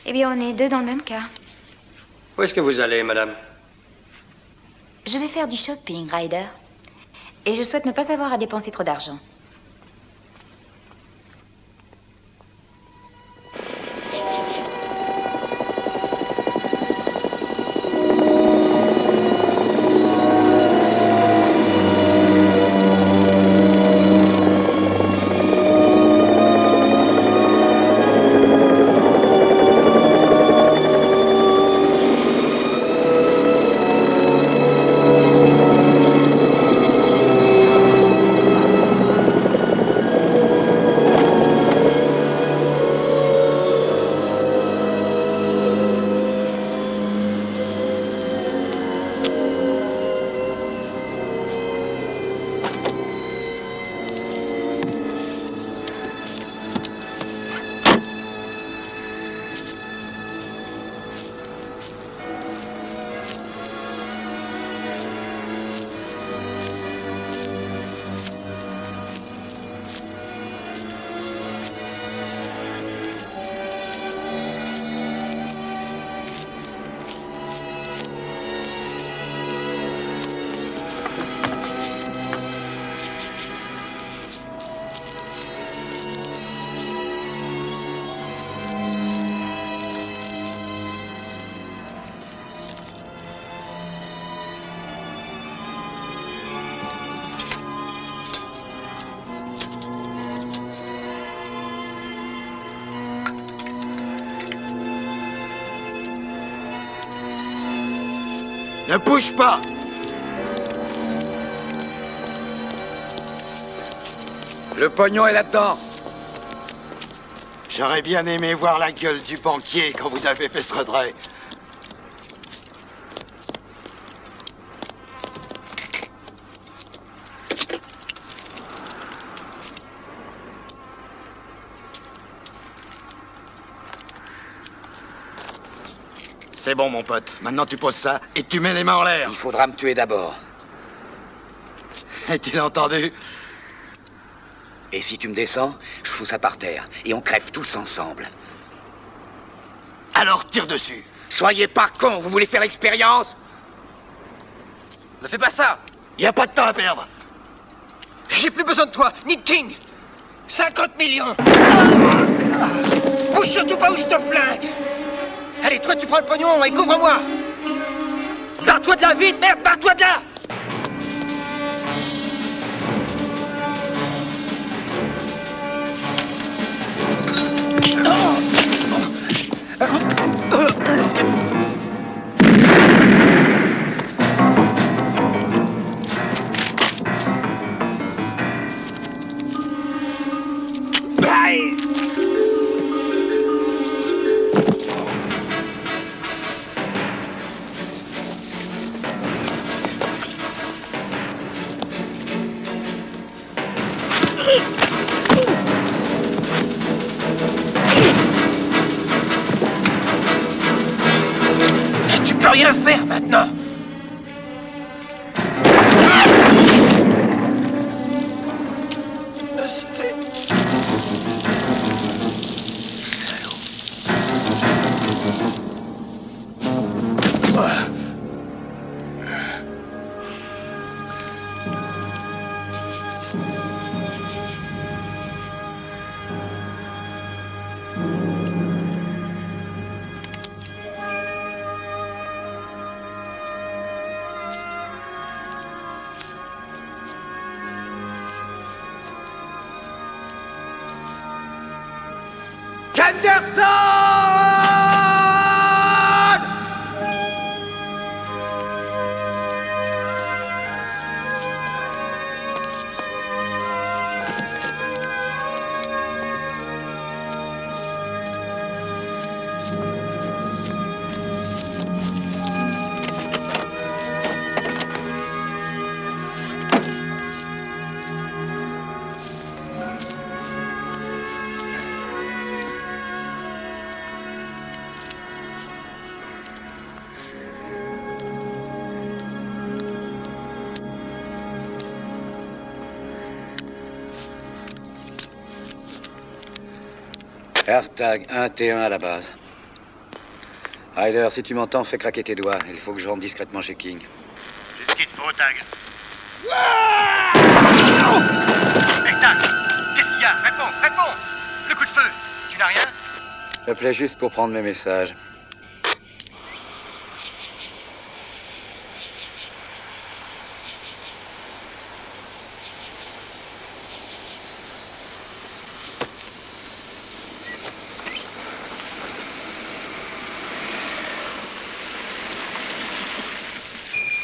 Eh bien, on est deux dans le même cas. Où est-ce que vous allez, madame? Je vais faire du shopping, Ryder. Et je souhaite ne pas avoir à dépenser trop d'argent. Ne bouge pas! Le pognon est là-dedans. J'aurais bien aimé voir la gueule du banquier quand vous avez fait ce retrait. C'est bon, mon pote. Maintenant, tu poses ça et tu mets les mains en l'air. Il faudra me tuer d'abord. Est-il entendu? Et si tu me descends, je fous ça par terre. Et on crève tous ensemble. Alors, tire dessus. Soyez pas cons, vous voulez faire l'expérience? Ne fais pas ça! Y a pas de temps à perdre. J'ai plus besoin de toi, ni de King! 50 millions! Bouge surtout pas ou je te flingue! Allez, toi, tu prends le pognon et couvre-moi! Barre-toi de là, vite, merde, barre-toi de là! Tu peux rien faire maintenant. Henderson! AirTag 1T1 à la base. Ryder, si tu m'entends, fais craquer tes doigts. Il faut que je rentre discrètement chez King. J'ai ce qu'il te faut, Tag. Hey, Tag, qu'est-ce qu'il y a? Réponds, réponds! Le coup de feu, tu n'as rien? J'appelais juste pour prendre mes messages.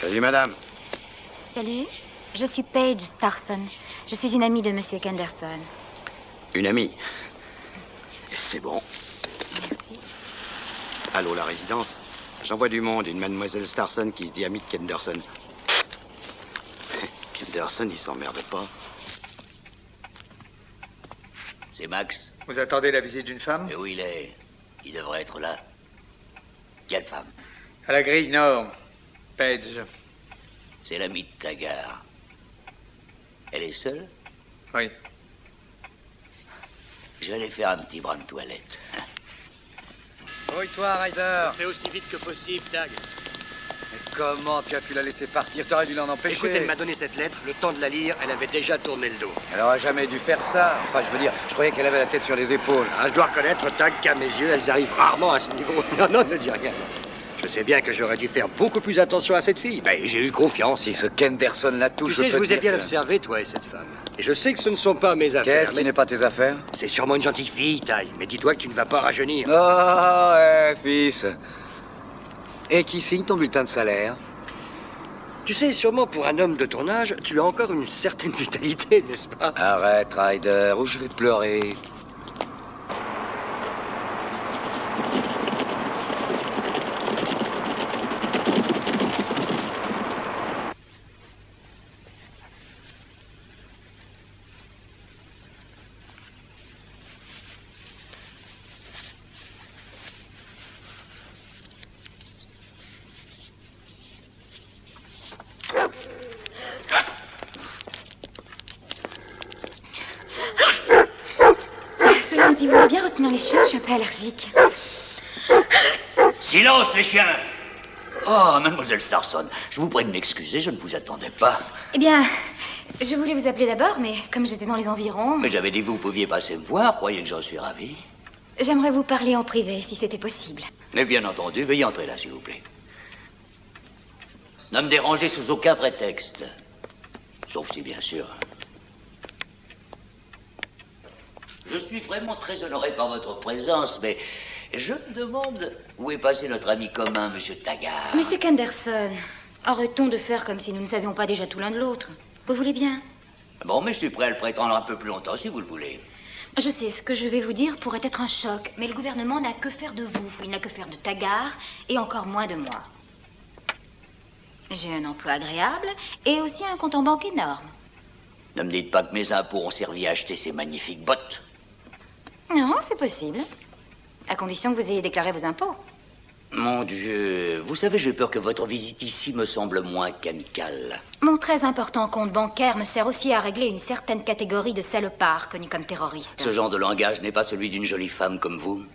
Salut, madame. Salut, je suis Paige Starson. Je suis une amie de Monsieur Henderson. Une amie. C'est bon. Merci. Allô, la résidence? J'envoie du monde, une mademoiselle Starson qui se dit amie de Henderson. Henderson, il s'emmerde pas. C'est Max. Vous attendez la visite d'une femme? Et où il est? Il devrait être là. Quelle femme? À la grille nord. Paige. C'est l'amie de Taggart. Elle est seule? Oui. Je vais aller faire un petit brin de toilette. Rouille-toi, Ryder. Fais aussi vite que possible, Tag. Mais comment tu as pu la laisser partir? T'aurais dû l'en empêcher. Écoute, elle m'a donné cette lettre. Le temps de la lire, elle avait déjà tourné le dos. Elle aurait jamais dû faire ça. Enfin, je veux dire, je croyais qu'elle avait la tête sur les épaules. Ah, je dois reconnaître, Tag, qu'à mes yeux, elles arrivent rarement à ce niveau. Non, non, ne dis rien. Je sais bien que j'aurais dû faire beaucoup plus attention à cette fille. Mais j'ai eu confiance. Si ce Henderson la touche, Tu sais, je vous ai bien dire observé, toi et cette femme. Et je sais que ce ne sont pas mes affaires. Qu'est-ce qui n'est pas tes affaires? C'est sûrement une gentille fille, Taille. Mais dis-toi que tu ne vas pas rajeunir. Oh, ouais, fils. Et qui signe ton bulletin de salaire? Tu sais, sûrement pour un homme de ton âge, tu as encore une certaine vitalité, n'est-ce pas? Arrête, Ryder, ou je vais pleurer. Vous voulez bien retenir les chiens, je suis un peu allergique. Silence, les chiens! Oh, mademoiselle Starson, je vous prie de m'excuser, je ne vous attendais pas. Eh bien, je voulais vous appeler d'abord, mais comme j'étais dans les environs... Mais j'avais dit que vous pouviez passer me voir, croyez que j'en suis ravi. J'aimerais vous parler en privé, si c'était possible. Mais bien entendu, veuillez entrer là, s'il vous plaît. Ne me dérangez sous aucun prétexte. Sauf si, bien sûr... Je suis vraiment très honoré par votre présence, mais je me demande où est passé notre ami commun, Monsieur Taggart. Monsieur Kenderson, arrêtons de faire comme si nous ne savions pas déjà tout l'un de l'autre. Vous voulez bien? Bon, mais je suis prêt à le prétendre un peu plus longtemps, si vous le voulez. Je sais, ce que je vais vous dire pourrait être un choc, mais le gouvernement n'a que faire de vous. Il n'a que faire de Taggart, et encore moins de moi. J'ai un emploi agréable, et aussi un compte en banque énorme. Ne me dites pas que mes impôts ont servi à acheter ces magnifiques bottes. Non, c'est possible. À condition que vous ayez déclaré vos impôts. Mon Dieu, vous savez, j'ai peur que votre visite ici me semble moins qu'amicale. Mon très important compte bancaire me sert aussi à régler une certaine catégorie de salopards connus comme terroristes. Ce genre de langage n'est pas celui d'une jolie femme comme vous.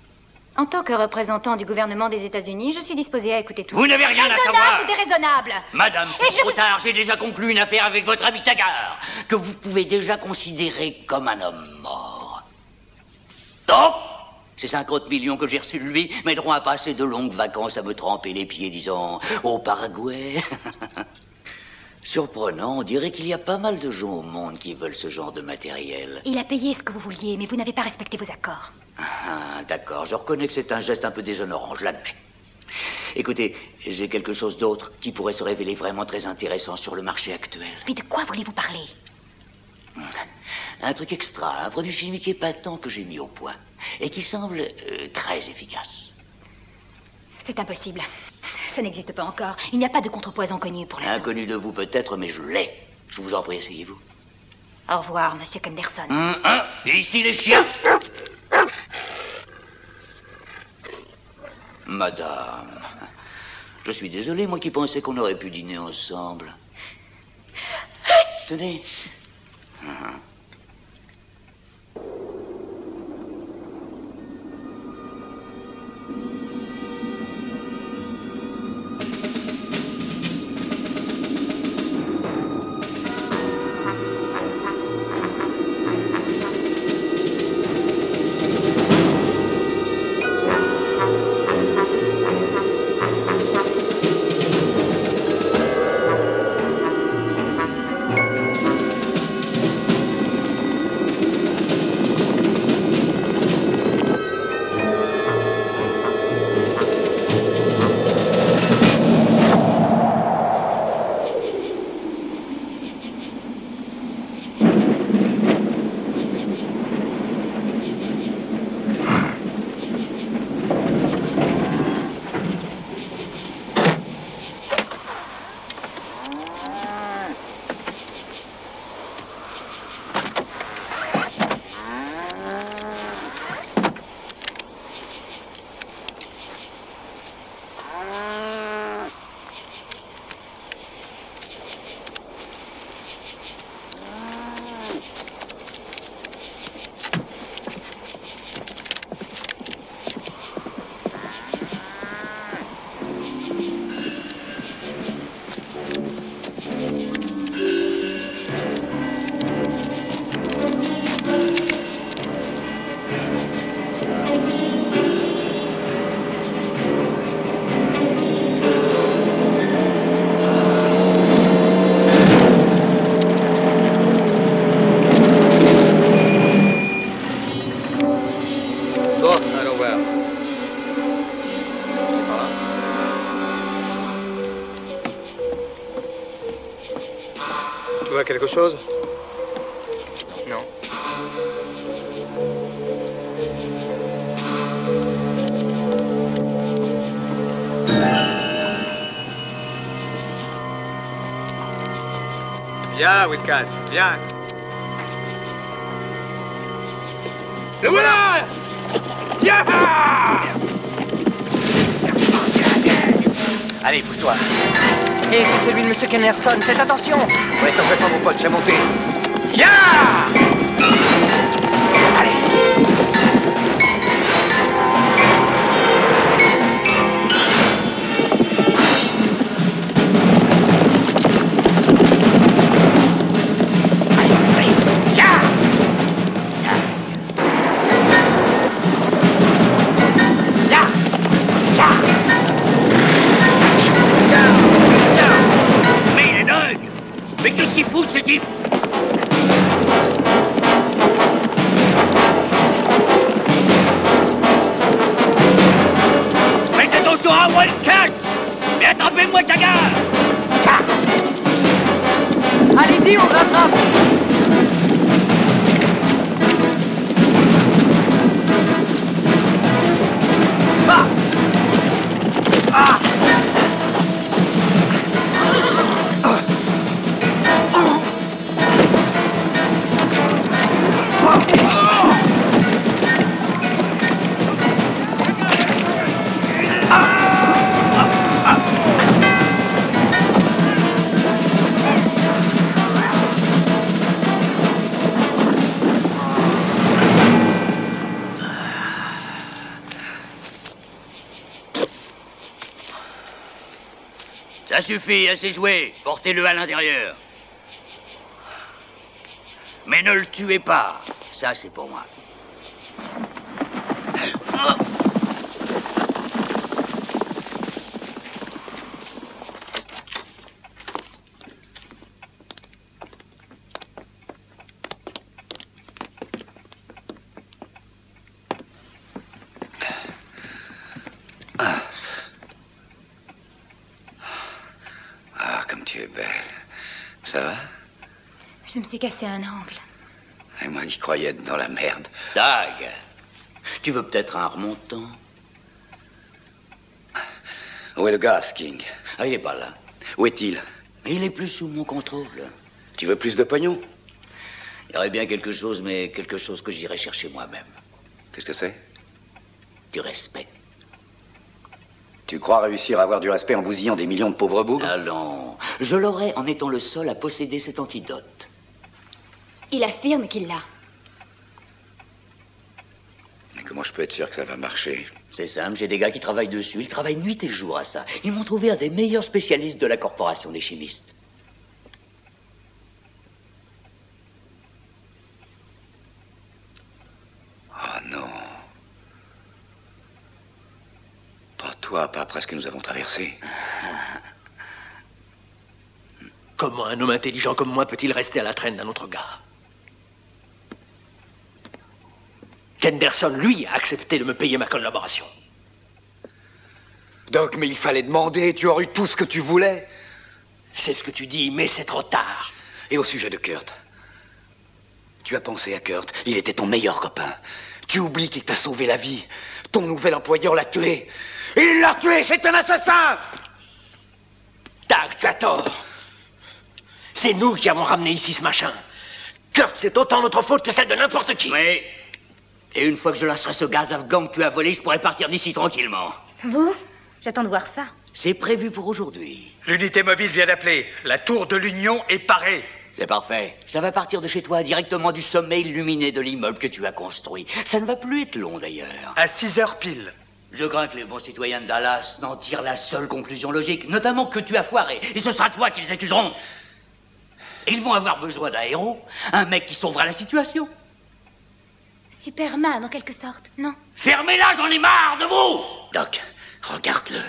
En tant que représentant du gouvernement des États-Unis, je suis disposée à écouter tout. Vous n'avez rien à savoir. Raisonnable ou déraisonnable? Madame, c'est trop tard, j'ai déjà conclu une affaire avec votre ami Taggart, que vous pouvez déjà considérer comme un homme mort. Donc, ces 50 millions que j'ai reçus de lui m'aideront à passer de longues vacances à me tremper les pieds, disons, au Paraguay. Surprenant, on dirait qu'il y a pas mal de gens au monde qui veulent ce genre de matériel. Il a payé ce que vous vouliez, mais vous n'avez pas respecté vos accords. Ah, d'accord, je reconnais que c'est un geste un peu déshonorant, je l'admets. Écoutez, j'ai quelque chose d'autre qui pourrait se révéler vraiment très intéressant sur le marché actuel. Mais de quoi voulez-vous parler? Un truc extra, un produit chimique épatant que j'ai mis au point et qui semble très efficace. C'est impossible. Ça n'existe pas encore. Il n'y a pas de contrepoison connu pour l'instant. Inconnu de vous peut-être, mais je l'ai. Je vous en prie, essayez-vous. Au revoir, monsieur Kenderson. Et ici les chiens. Madame, je suis désolé, moi qui pensais qu'on aurait pu dîner ensemble. Tenez. Tu vois quelque chose? Non. Viens, Wilcat, viens. Le voilà! Viens! Allez, pousse-toi. Et c'est celui de Monsieur Kennerson, faites attention. Ouais, t'en fais pas, mon pote, j'ai monté. Viens! Mais qu'est-ce qu'il fout, ce type? Faites attention à Wildcat! Et attrapez-moi, Tagar! Allez-y, on rattrape. Ah! Ah! Ça suffit, assez joué. Portez-le à l'intérieur. Mais ne le tuez pas. Ça, c'est pour moi. Ah, comme tu es belle. Ça va? Je me suis cassé un ongle. Et moi qui croyais être dans la merde. Tag, tu veux peut-être un remontant? Où est le gaz, King? Ah, il est pas là. Où est-il? Il est plus sous mon contrôle. Tu veux plus de pognon? Il y aurait bien quelque chose, mais quelque chose que j'irai chercher moi-même. Qu'est-ce que c'est? Du respect. Tu crois réussir à avoir du respect en bousillant des millions de pauvres bougres? Allons, je l'aurai en étant le seul à posséder cet antidote. Il affirme qu'il l'a. Mais comment je peux être sûr que ça va marcher? C'est simple, j'ai des gars qui travaillent dessus. Ils travaillent nuit et jour à ça. Ils m'ont trouvé un des meilleurs spécialistes de la corporation des chimistes. Oh non. Pas toi, pas après ce que nous avons traversé. Comment un homme intelligent comme moi peut-il rester à la traîne d'un autre gars? Kenderson, lui, a accepté de me payer ma collaboration. Doc, mais il fallait demander, tu aurais eu tout ce que tu voulais. C'est ce que tu dis, mais c'est trop tard. Et au sujet de Kurt? Tu as pensé à Kurt, il était ton meilleur copain. Tu oublies qu'il t'a sauvé la vie. Ton nouvel employeur l'a tué. Il l'a tué, c'est un assassin! Tag, tu as tort. C'est nous qui avons ramené ici ce machin. Kurt, c'est autant notre faute que celle de n'importe qui. Mais... Et une fois que je lasserai ce gaz afghan que tu as volé, je pourrai partir d'ici tranquillement. Vous? J'attends de voir ça. C'est prévu pour aujourd'hui. L'unité mobile vient d'appeler. La tour de l'Union est parée. C'est parfait. Ça va partir de chez toi, directement du sommet illuminé de l'immeuble que tu as construit. Ça ne va plus être long, d'ailleurs. À 6 heures pile. Je crains que les bons citoyens de Dallas n'en tirent la seule conclusion logique, notamment que tu as foiré. Et ce sera toi qu'ils accuseront. Et ils vont avoir besoin d'un héros, un mec qui sauvera la situation. Superman, en quelque sorte, non? Fermez-la, j'en ai marre de vous! Doc, regarde-le.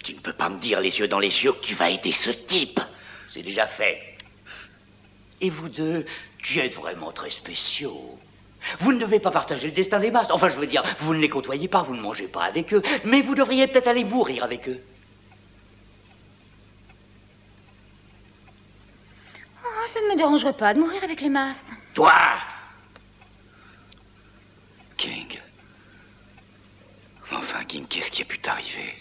Tu ne peux pas me dire les yeux dans les yeux que tu vas aider ce type. C'est déjà fait. Et vous deux, tu êtes vraiment très spéciaux. Vous ne devez pas partager le destin des masses. Enfin, je veux dire, vous ne les côtoyez pas, vous ne mangez pas avec eux, mais vous devriez peut-être aller mourir avec eux. ça ne me dérangerait pas de mourir avec les masses. Toi! King. Enfin, King, qu'est-ce qui a pu t'arriver?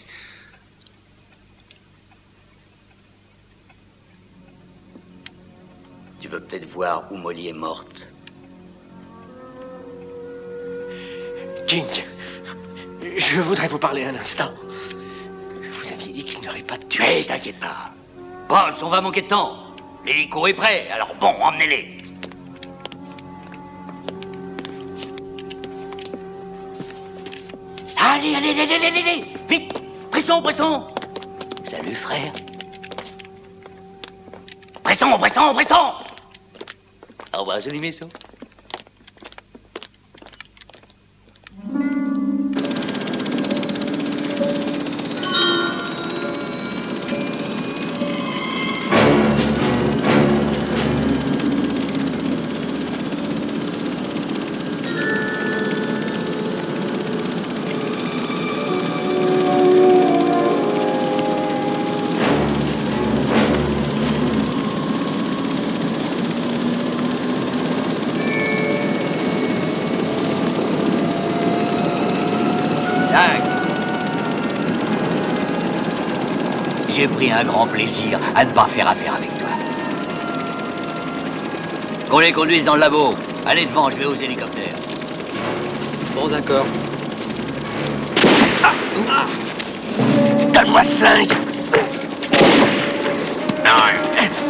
Tu veux peut-être voir où Molly est morte. King, je voudrais vous parler un instant. Vous aviez dit qu'il n'y aurait pas de tuerie. Mais t'inquiète pas. Bones, on va manquer de temps. L'hélico est prêt, alors bon, emmenez-les. Allez, vite, pressons. Salut, frère. Pressons. Au revoir, joli maison. J'ai pris un grand plaisir à ne pas faire affaire avec toi. Qu'on les conduise dans le labo. Allez devant, je vais aux hélicoptères. Bon, d'accord. Donne-moi ce flingue.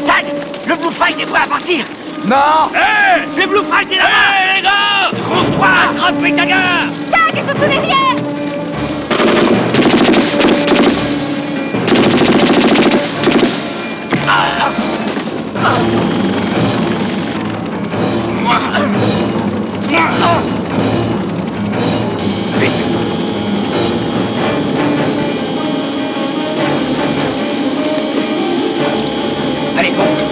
Tag, le Blue Fight est prêt à partir. Non. Le Blue Fight est là-bas. Les gars, Trouve-toi. attrape Tagar. Tag est au sous derrière. Vite. Allez, monte.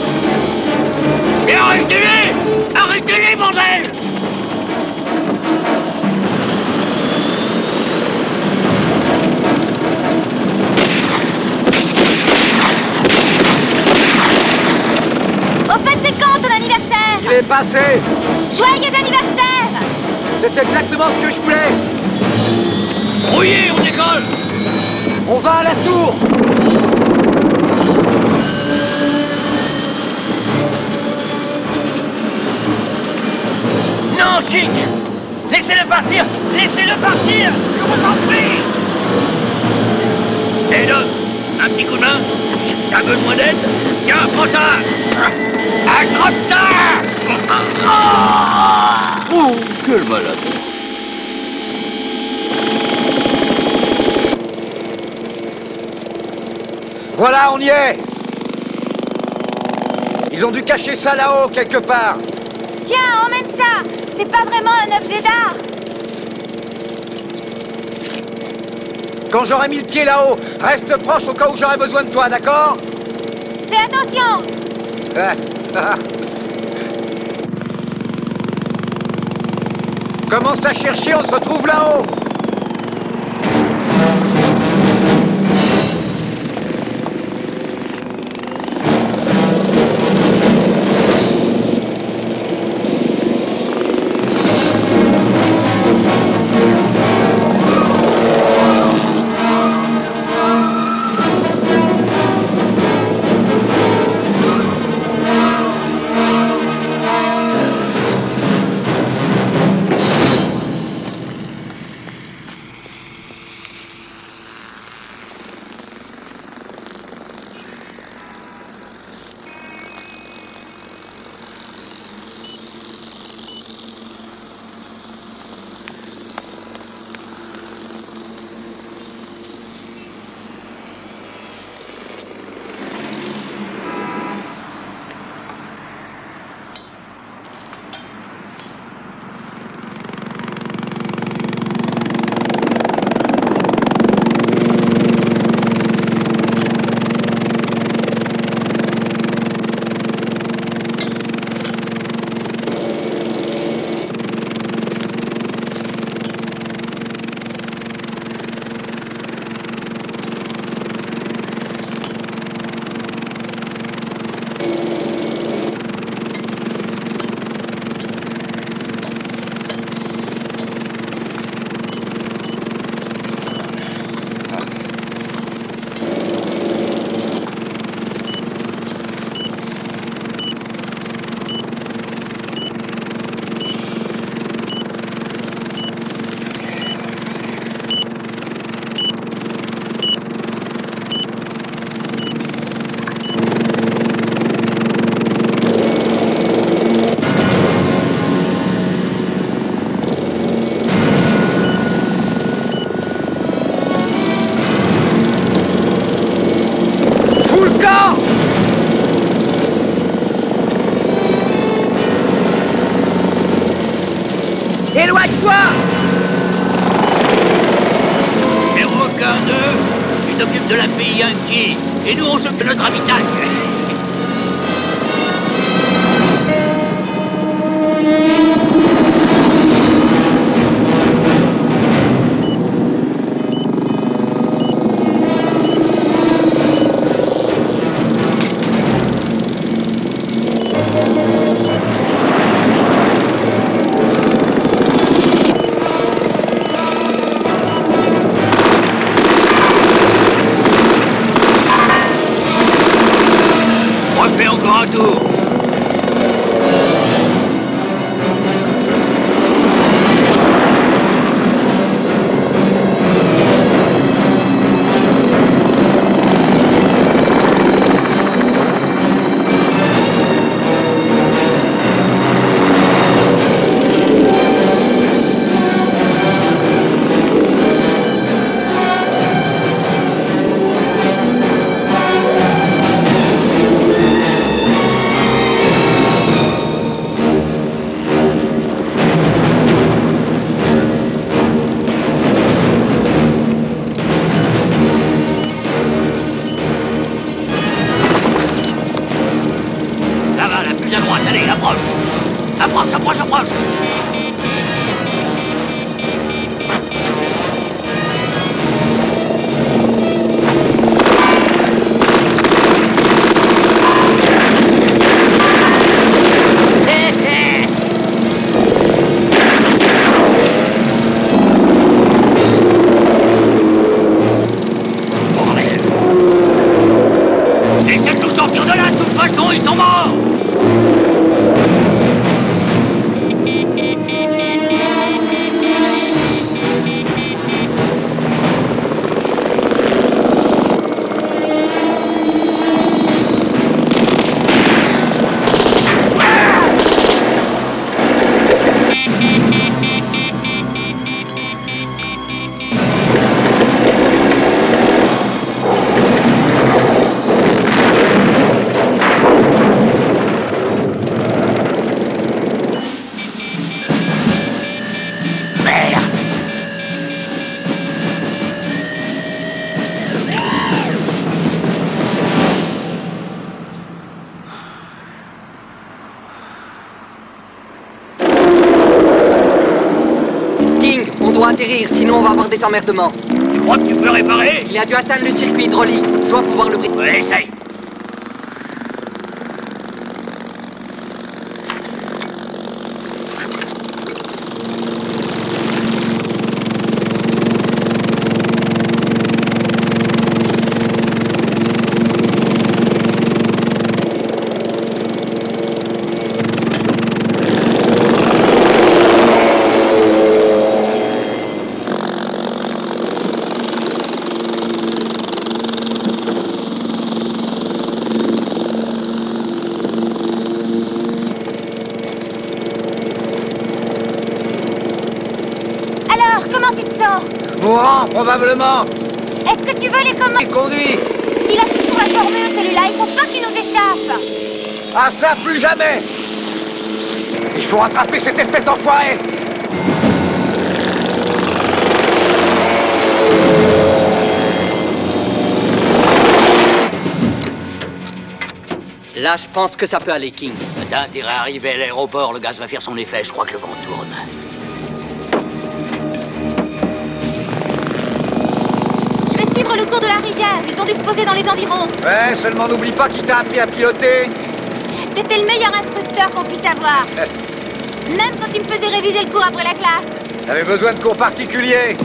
Et arrêtez-les, bordel. Au fait, c'est quand ton anniversaire? Il est passé. Joyeux anniversaire! C'est exactement ce que je voulais. Rouillé, on décolle. On va à la tour. Non, King. Laissez-le partir. Je vous en prie. Hé, Doc, un petit coup de main. T'as besoin d'aide? Tiens, prends ça. Attrape ça. Oh, quel malade. Voilà, on y est. Ils ont dû cacher ça là-haut, quelque part. Tiens, emmène ça! C'est pas vraiment un objet d'art! Quand j'aurai mis le pied là-haut, reste proche au cas où j'aurai besoin de toi, d'accord? Fais attention! Commence à chercher, on se retrouve là-haut. camp! Éloigne-toi! Et aucun d'eux, ils s'occupent de la fille Yankee. Et nous, on s'occupe de notre ravitail. Refais encore un tour. Là-bas, la plus à droite, allez, approche. Approche, approche, approche. Bordel. Essaie de nous sortir de là, de toute façon, ils sont morts. King, on doit atterrir, sinon on va avoir des emmerdements. Tu crois que tu peux réparer? Il a dû atteindre le circuit hydraulique. Je dois pouvoir le briser. Ouais, essaye. Alors, comment tu te sens? Mourant, probablement. Est-ce que tu veux les commandes? Il conduit. Il a toujours la formule, celui-là. Il faut pas qu'il nous échappe. Ah ça, plus jamais. Il faut rattraper cette espèce d'enfoiré. Là, je pense que ça peut aller, King. T'as intérêt à arriver à l'aéroport, le gaz va faire son effet, je crois que le vent tourne. Je vais suivre le cours de la rivière. Ils ont dû se poser dans les environs. Ouais, seulement n'oublie pas qui t'a appris à piloter. T'étais le meilleur instructeur qu'on puisse avoir. Même quand tu me faisais réviser le cours après la classe. T'avais besoin de cours particuliers.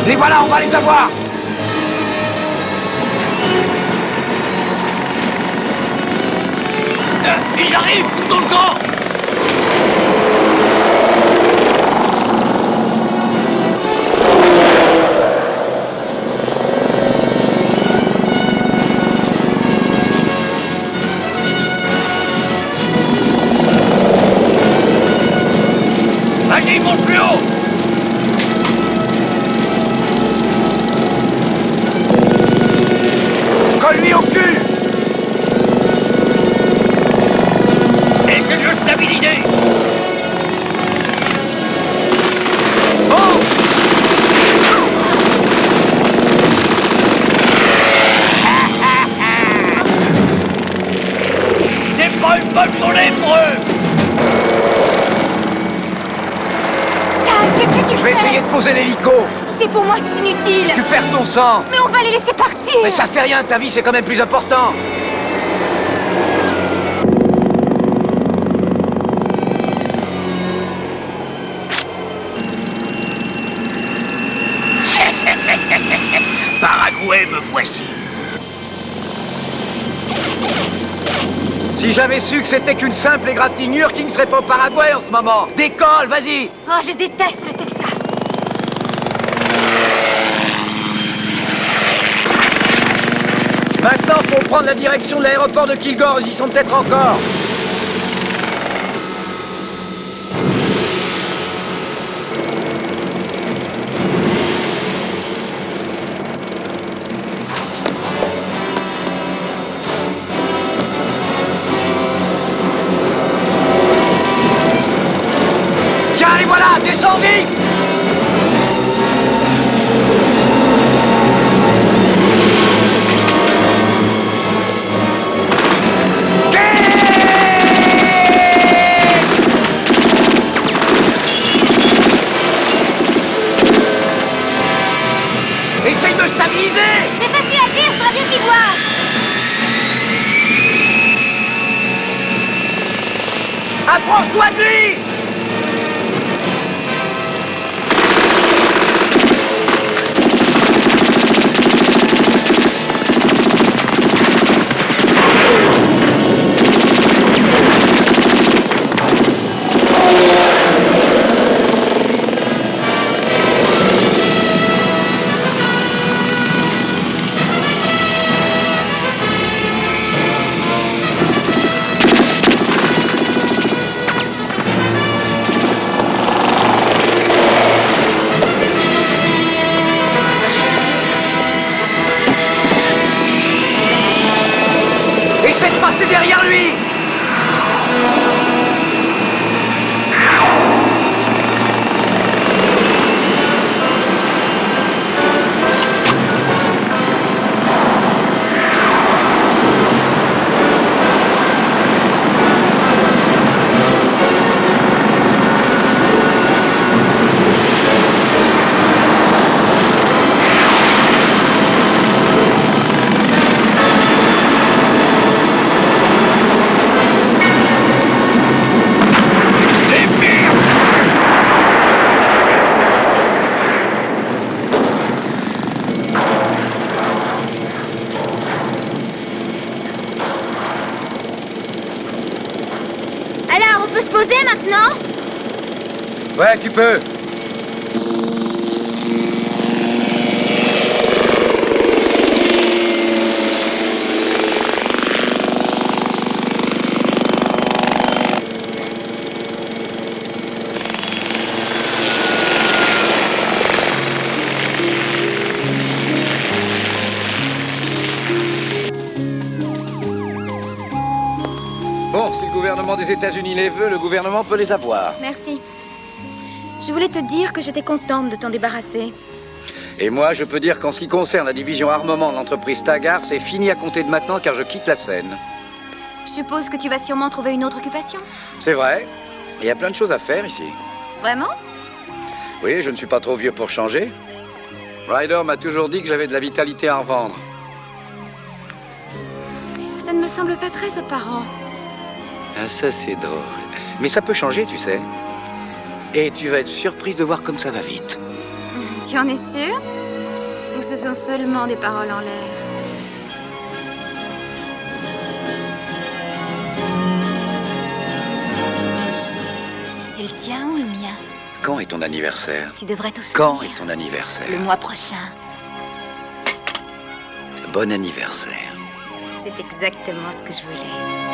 Les voilà, on va les avoir. Ils arrivent, tout dans le camp. civilisé. C'est pas une bonne journée pour eux. Qu'est-ce que tu Je vais essayer de poser l'hélico. Si c'est pour moi, c'est inutile. Tu perds ton sang. Mais on va les laisser partir. Mais ça fait rien, ta vie c'est quand même plus important. Paraguay, me voici. Si j'avais su que c'était qu'une simple égratignure, qui ne serait pas au Paraguay en ce moment. Décolle, vas-y. Oh, je déteste le Texas. Maintenant, faut prendre la direction de l'aéroport de Kilgore, ils y sont peut-être encore. Tiens, les voilà, descends vite! Essaye de stabiliser! C'est facile à dire, je dois bien t'y voir. Approche-toi de lui! Essaie de passer derrière lui! Alors, on peut se poser maintenant? Ouais, tu peux. Bon, si le gouvernement des États-Unis les veut, le gouvernement peut les avoir. Merci. Je voulais te dire que j'étais contente de t'en débarrasser. Et moi, je peux dire qu'en ce qui concerne la division armement de l'entreprise Taggart, c'est fini à compter de maintenant car je quitte la scène. Je suppose que tu vas sûrement trouver une autre occupation. C'est vrai. Il y a plein de choses à faire ici. Vraiment? Oui, je ne suis pas trop vieux pour changer. Ryder m'a toujours dit que j'avais de la vitalité à revendre. Ça ne me semble pas très apparent. Ah, ça, c'est drôle. Mais ça peut changer, tu sais. Et tu vas être surprise de voir comme ça va vite. Tu en es sûre? Ou ce sont seulement des paroles en l'air? C'est le tien ou le mien? Quand est ton anniversaire? Tu devrais te souvenir. Quand est ton anniversaire? Le mois prochain. Bon anniversaire. C'est exactement ce que je voulais.